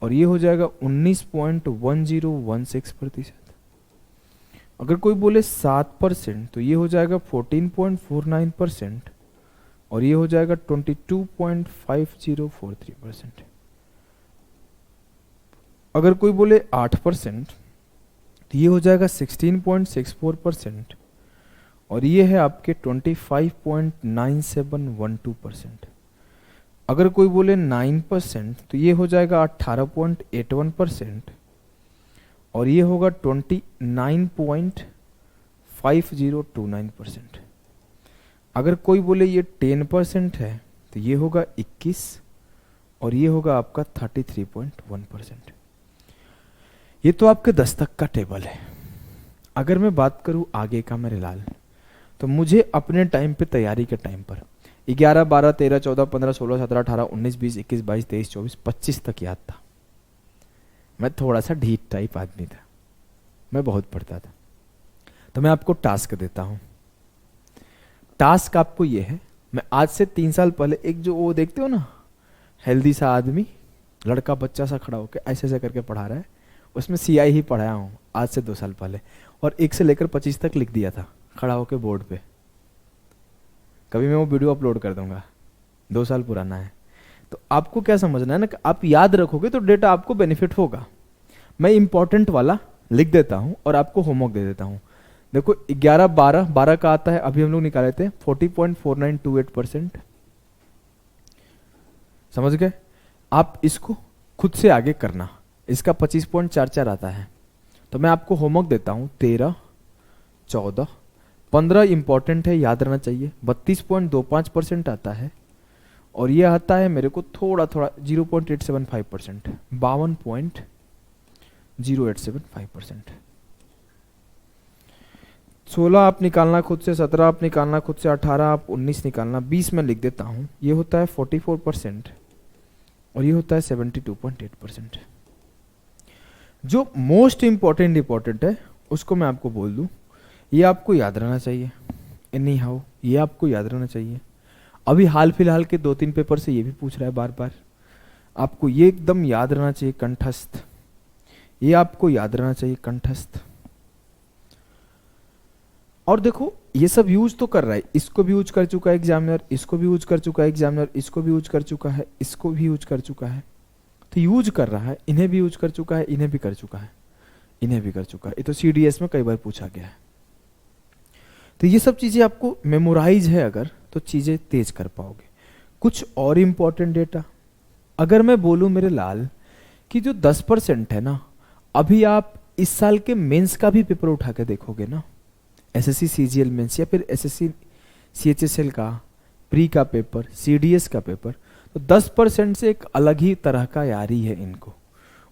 [SPEAKER 1] और ये हो जाएगा 19.1016%। अगर कोई बोले 7% तो ये हो जाएगा 14.49%, और ये हो जाएगा 22.5043%। अगर कोई बोले 8% तो ये हो जाएगा 16.64%, और ये है आपके 25.9712%। अगर कोई बोले 9% तो ये हो जाएगा 18.81%, और ये होगा 29.5029%। अगर कोई बोले ये 10% है तो ये होगा 21, और ये होगा आपका 33.1%। ये तो आपके 10 तक का टेबल है। अगर मैं बात करूं आगे का मेरे लाल, तो मुझे अपने टाइम पे, तैयारी के टाइम पर 11, 12, 13, 14, 15, 16, 17, 18, 19, 20, 21, 22, 23, 24, 25 तक याद था। मैं थोड़ा सा ढीठ टाइप आदमी था, मैं बहुत पढ़ता था। तो मैं आपको टास्क देता हूं। टास्क आपको ये है, मैं आज से 3 साल पहले एक जो वो देखते हो ना, हेल्दी सा आदमी, लड़का बच्चा सा खड़ा होकर ऐसे ऐसे करके पढ़ा रहा है, उसमें सीआई ही पढ़ाया हूँ आज से 2 साल पहले, और 1 से लेकर 25 तक लिख दिया था खड़ा होकर बोर्ड पे। कभी मैं वो वीडियो अपलोड कर दूंगा, 2 साल पुराना है। तो आपको क्या समझना है ना, कि आप याद रखोगे तो डेटा आपको बेनिफिट होगा। मैं इंपॉर्टेंट वाला लिख देता हूं और आपको होमवर्क दे देता हूं। देखो 11, 12, 12 का आता है, अभी हम लोग निकाले थे 40.4928%। समझ गए? आप इसको खुद से आगे करना। इसका 25.44 आता है। तो मैं आपको होमवर्क देता हूं 13, 14, 15 इंपॉर्टेंट है, याद रहना चाहिए। 32.25% आता है, और ये आता है मेरे को थोड़ा थोड़ा 0.875%, 52.0875%। 16 आप निकालना खुद से, 17 आप निकालना खुद से, 18 आप 19 निकालना, 20 में लिख देता हूं। ये होता है 44%, और ये होता है 72.8%। जो मोस्ट इंपॉर्टेंट है उसको मैं आपको बोल दूं, ये आपको याद रहना चाहिए। एनी हाउ ये आपको याद रहना चाहिए। अभी हाल फिलहाल के 2-3 पेपर से ये भी पूछ रहा है बार बार, आपको ये एकदम याद रहना चाहिए, कंठस्थ। ये आपको याद रहना चाहिए, कंठस्थ। और देखो ये सब यूज तो कर रहा है, इसको भी यूज कर चुका है एग्जामिनर, इसको भी यूज कर चुका है एग्जामिनर, इसको भी यूज कर चुका है, इसको भी यूज कर चुका है। तो यूज कर रहा है, इन्हें भी यूज कर चुका है, इन्हें भी कर चुका है, इन्हें भी कर चुका है। ये तो सीडीएस में कई बार पूछा गया है। तो ये सब चीजें आपको मेमोराइज है अगर, तो चीजें तेज कर पाओगे। कुछ और इंपॉर्टेंट डेटा अगर मैं बोलूं मेरे लाल, कि जो 10% है ना, अभी आप इस साल के मेंस का भी पेपर उठा के देखोगे ना, एसएससी सीजीएल मेंस या फिर एसएससी सीएचएसएल का प्री का पेपर, सीडीएस का पेपर, तो 10% से एक अलग ही तरह का यारी है इनको।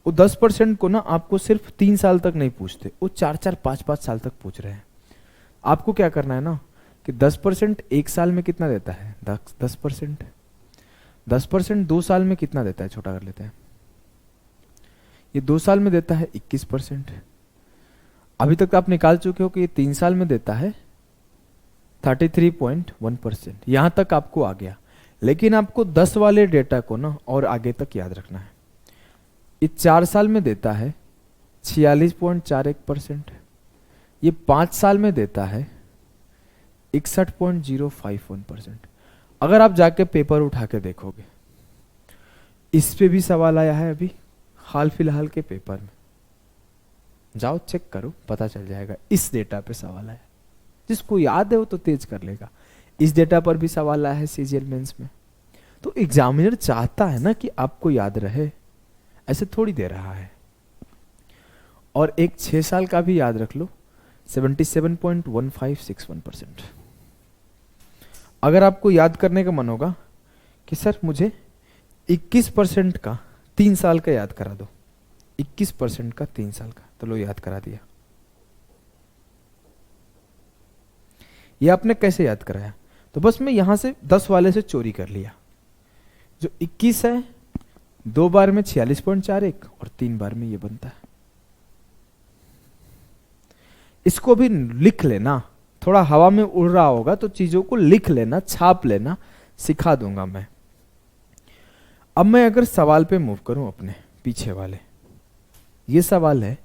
[SPEAKER 1] वो 10% को ना आपको सिर्फ 3 साल तक नहीं पूछते, वो 4-4, 5-5 साल तक पूछ रहे हैं। आपको क्या करना है ना, कि 10% 1 साल में कितना देता है, 10%। 10% 2 साल में कितना देता है, छोटा कर लेते हैं, ये 2 साल में देता है 21%। अभी तक आप निकाल चुके हो कि ये 3 साल में देता है 33.1%। यहां तक आपको आ गया। लेकिन आपको 10 वाले डेटा को ना और आगे तक याद रखना है। ये 4 साल में देता है 46.41%। ये 5 साल में देता है 61.051%। अगर आप जाके पेपर उठा के देखोगे, इस पे भी सवाल आया है अभी हाल फिलहाल के पेपर में, जाओ चेक करो, पता चल जाएगा। इस डेटा पे सवाल आया, जिसको याद है वो तो तेज कर लेगा। इस डेटा पर भी सवाल आया है सीजीएल मेंस में। तो एग्जामिनर चाहता है ना कि आपको याद रहे, ऐसे थोड़ी दे रहा है। और एक 6 साल का भी याद रख लो, 77.1561%। अगर आपको याद करने का मन होगा कि सर मुझे 21% का 3 साल का याद करा दो, 21% का 3 साल का, तो लो याद करा दिया। ये आपने कैसे याद कराया? तो बस मैं यहां से 10 वाले से चोरी कर लिया। जो 21 है 2 बार में 46.41 और 3 बार में ये बनता है। इसको भी लिख लेना, थोड़ा हवा में उड़ रहा होगा तो चीजों को लिख लेना, छाप लेना, सिखा दूंगा मैं। अब मैं अगर सवाल पे मूव करूं अपने, पीछे वाले, ये सवाल है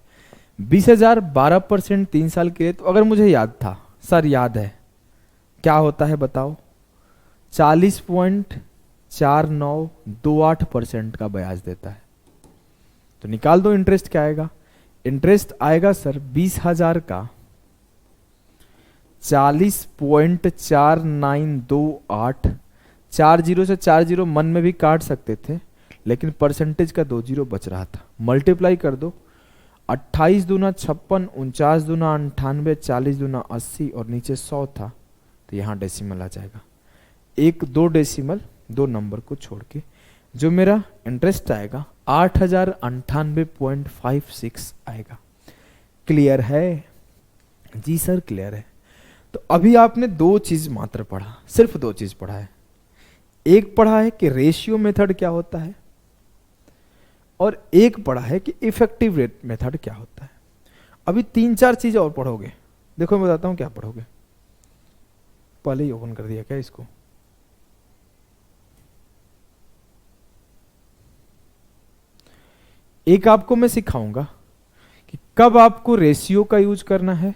[SPEAKER 1] 20,000 12% 3 साल के लिए। तो अगर मुझे याद था, सर याद है, क्या होता है बताओ, 40.4928% का ब्याज देता है। तो निकाल दो इंटरेस्ट क्या आएगा। इंटरेस्ट आएगा सर 20,000 का 40.4928, 40 से 40 मन में भी काट सकते थे, लेकिन परसेंटेज का 2 जीरो बच रहा था। मल्टीप्लाई कर दो, 28 दूना 56, 49 दूना 98, 40 दूना 80 और नीचे 100 था, तो यहाँ डेसिमल आ जाएगा। 1-2 डेसिमल 2 नंबर को छोड़ के जो मेरा इंटरेस्ट आएगा 8,098.56 आएगा। क्लियर है? जी सर क्लियर है। तो अभी आपने 2 चीज मात्र पढ़ा, सिर्फ 2 चीज पढ़ा है। एक पढ़ा है कि रेशियो मेथड क्या होता है, और एक पढ़ा है कि इफेक्टिव रेट मेथड क्या होता है। अभी 3-4 चीज और पढ़ोगे। देखो मैं बताता हूं क्या पढ़ोगे। पहले ही ओपन कर दिया क्या इसको? एक आपको मैं सिखाऊंगा कि कब आपको रेशियो का यूज करना है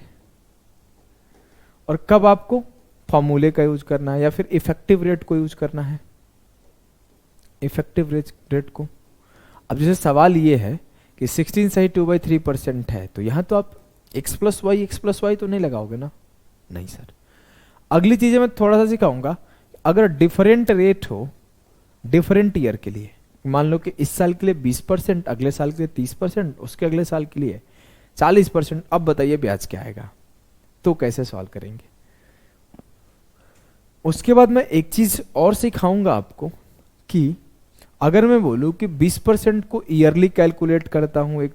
[SPEAKER 1] और कब आपको फॉर्मूले का यूज करना है, या फिर इफेक्टिव रेट को यूज करना है। इफेक्टिव रेट को, अब जैसे सवाल ये है कि 16 सही 2/3% है, तो यहां तो आप x प्लस वाई तो नहीं लगाओगे ना, नहीं सर। अगली चीजें मैं थोड़ा सा सिखाऊंगा। अगर डिफरेंट रेट हो डिफरेंट ईयर के लिए, मान लो कि इस साल के लिए 20%, अगले साल के लिए 30%, उसके अगले साल के लिए 40%, अब बताइए ब्याज क्या आएगा, तो कैसे सॉल्व करेंगे। उसके बाद मैं एक चीज और सिखाऊंगा आपको कि अगर मैं बोलूं कि 20% को ईयरली कैलकुलेट करता हूं एक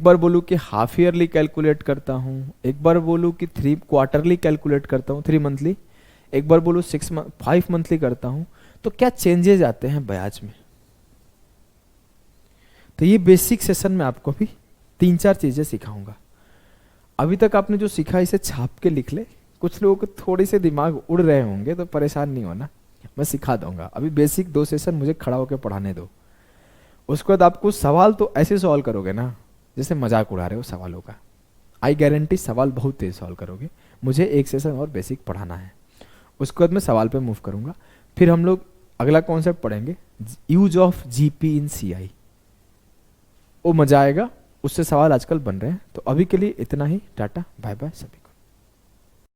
[SPEAKER 1] बार बोलूं कि हाफ ईयरली कैलकुलेट करता हूं, एक बार बोलूं कि 3 क्वार्टरली कैलकुलेट करता हूं, 3 मंथली, एक बार बोलूं 5 मंथली करता हूं, तो क्या चेंजेस आते हैं ब्याज में। तो ये बेसिक सेशन में आपको भी 3-4 चीजें सिखाऊंगा। अभी तक आपने जो सीखा इसे छाप के लिख ले। कुछ लोगों को थोड़ी से दिमाग उड़ रहे होंगे तो परेशान नहीं होना, मैं सिखा दूंगा। अभी बेसिक 2 सेशन मुझे खड़ा होकर पढ़ाने दो। उसके बाद आपको सवाल तो ऐसे सॉल्व करोगे ना जैसे मजाक उड़ा रहे हो सवालों का। आई गारंटी सवाल बहुत तेज सॉल्व करोगे। मुझे एक सेशन और बेसिक पढ़ाना है, उसके बाद मैं सवाल पे मूव करूंगा। फिर हम लोग अगला कॉन्सेप्ट पढ़ेंगे, use of GP in CI. वो मजा आएगा, उससे सवाल आजकल बन रहे हैं। तो अभी के लिए इतना ही, टाटा बाय बाय सभी।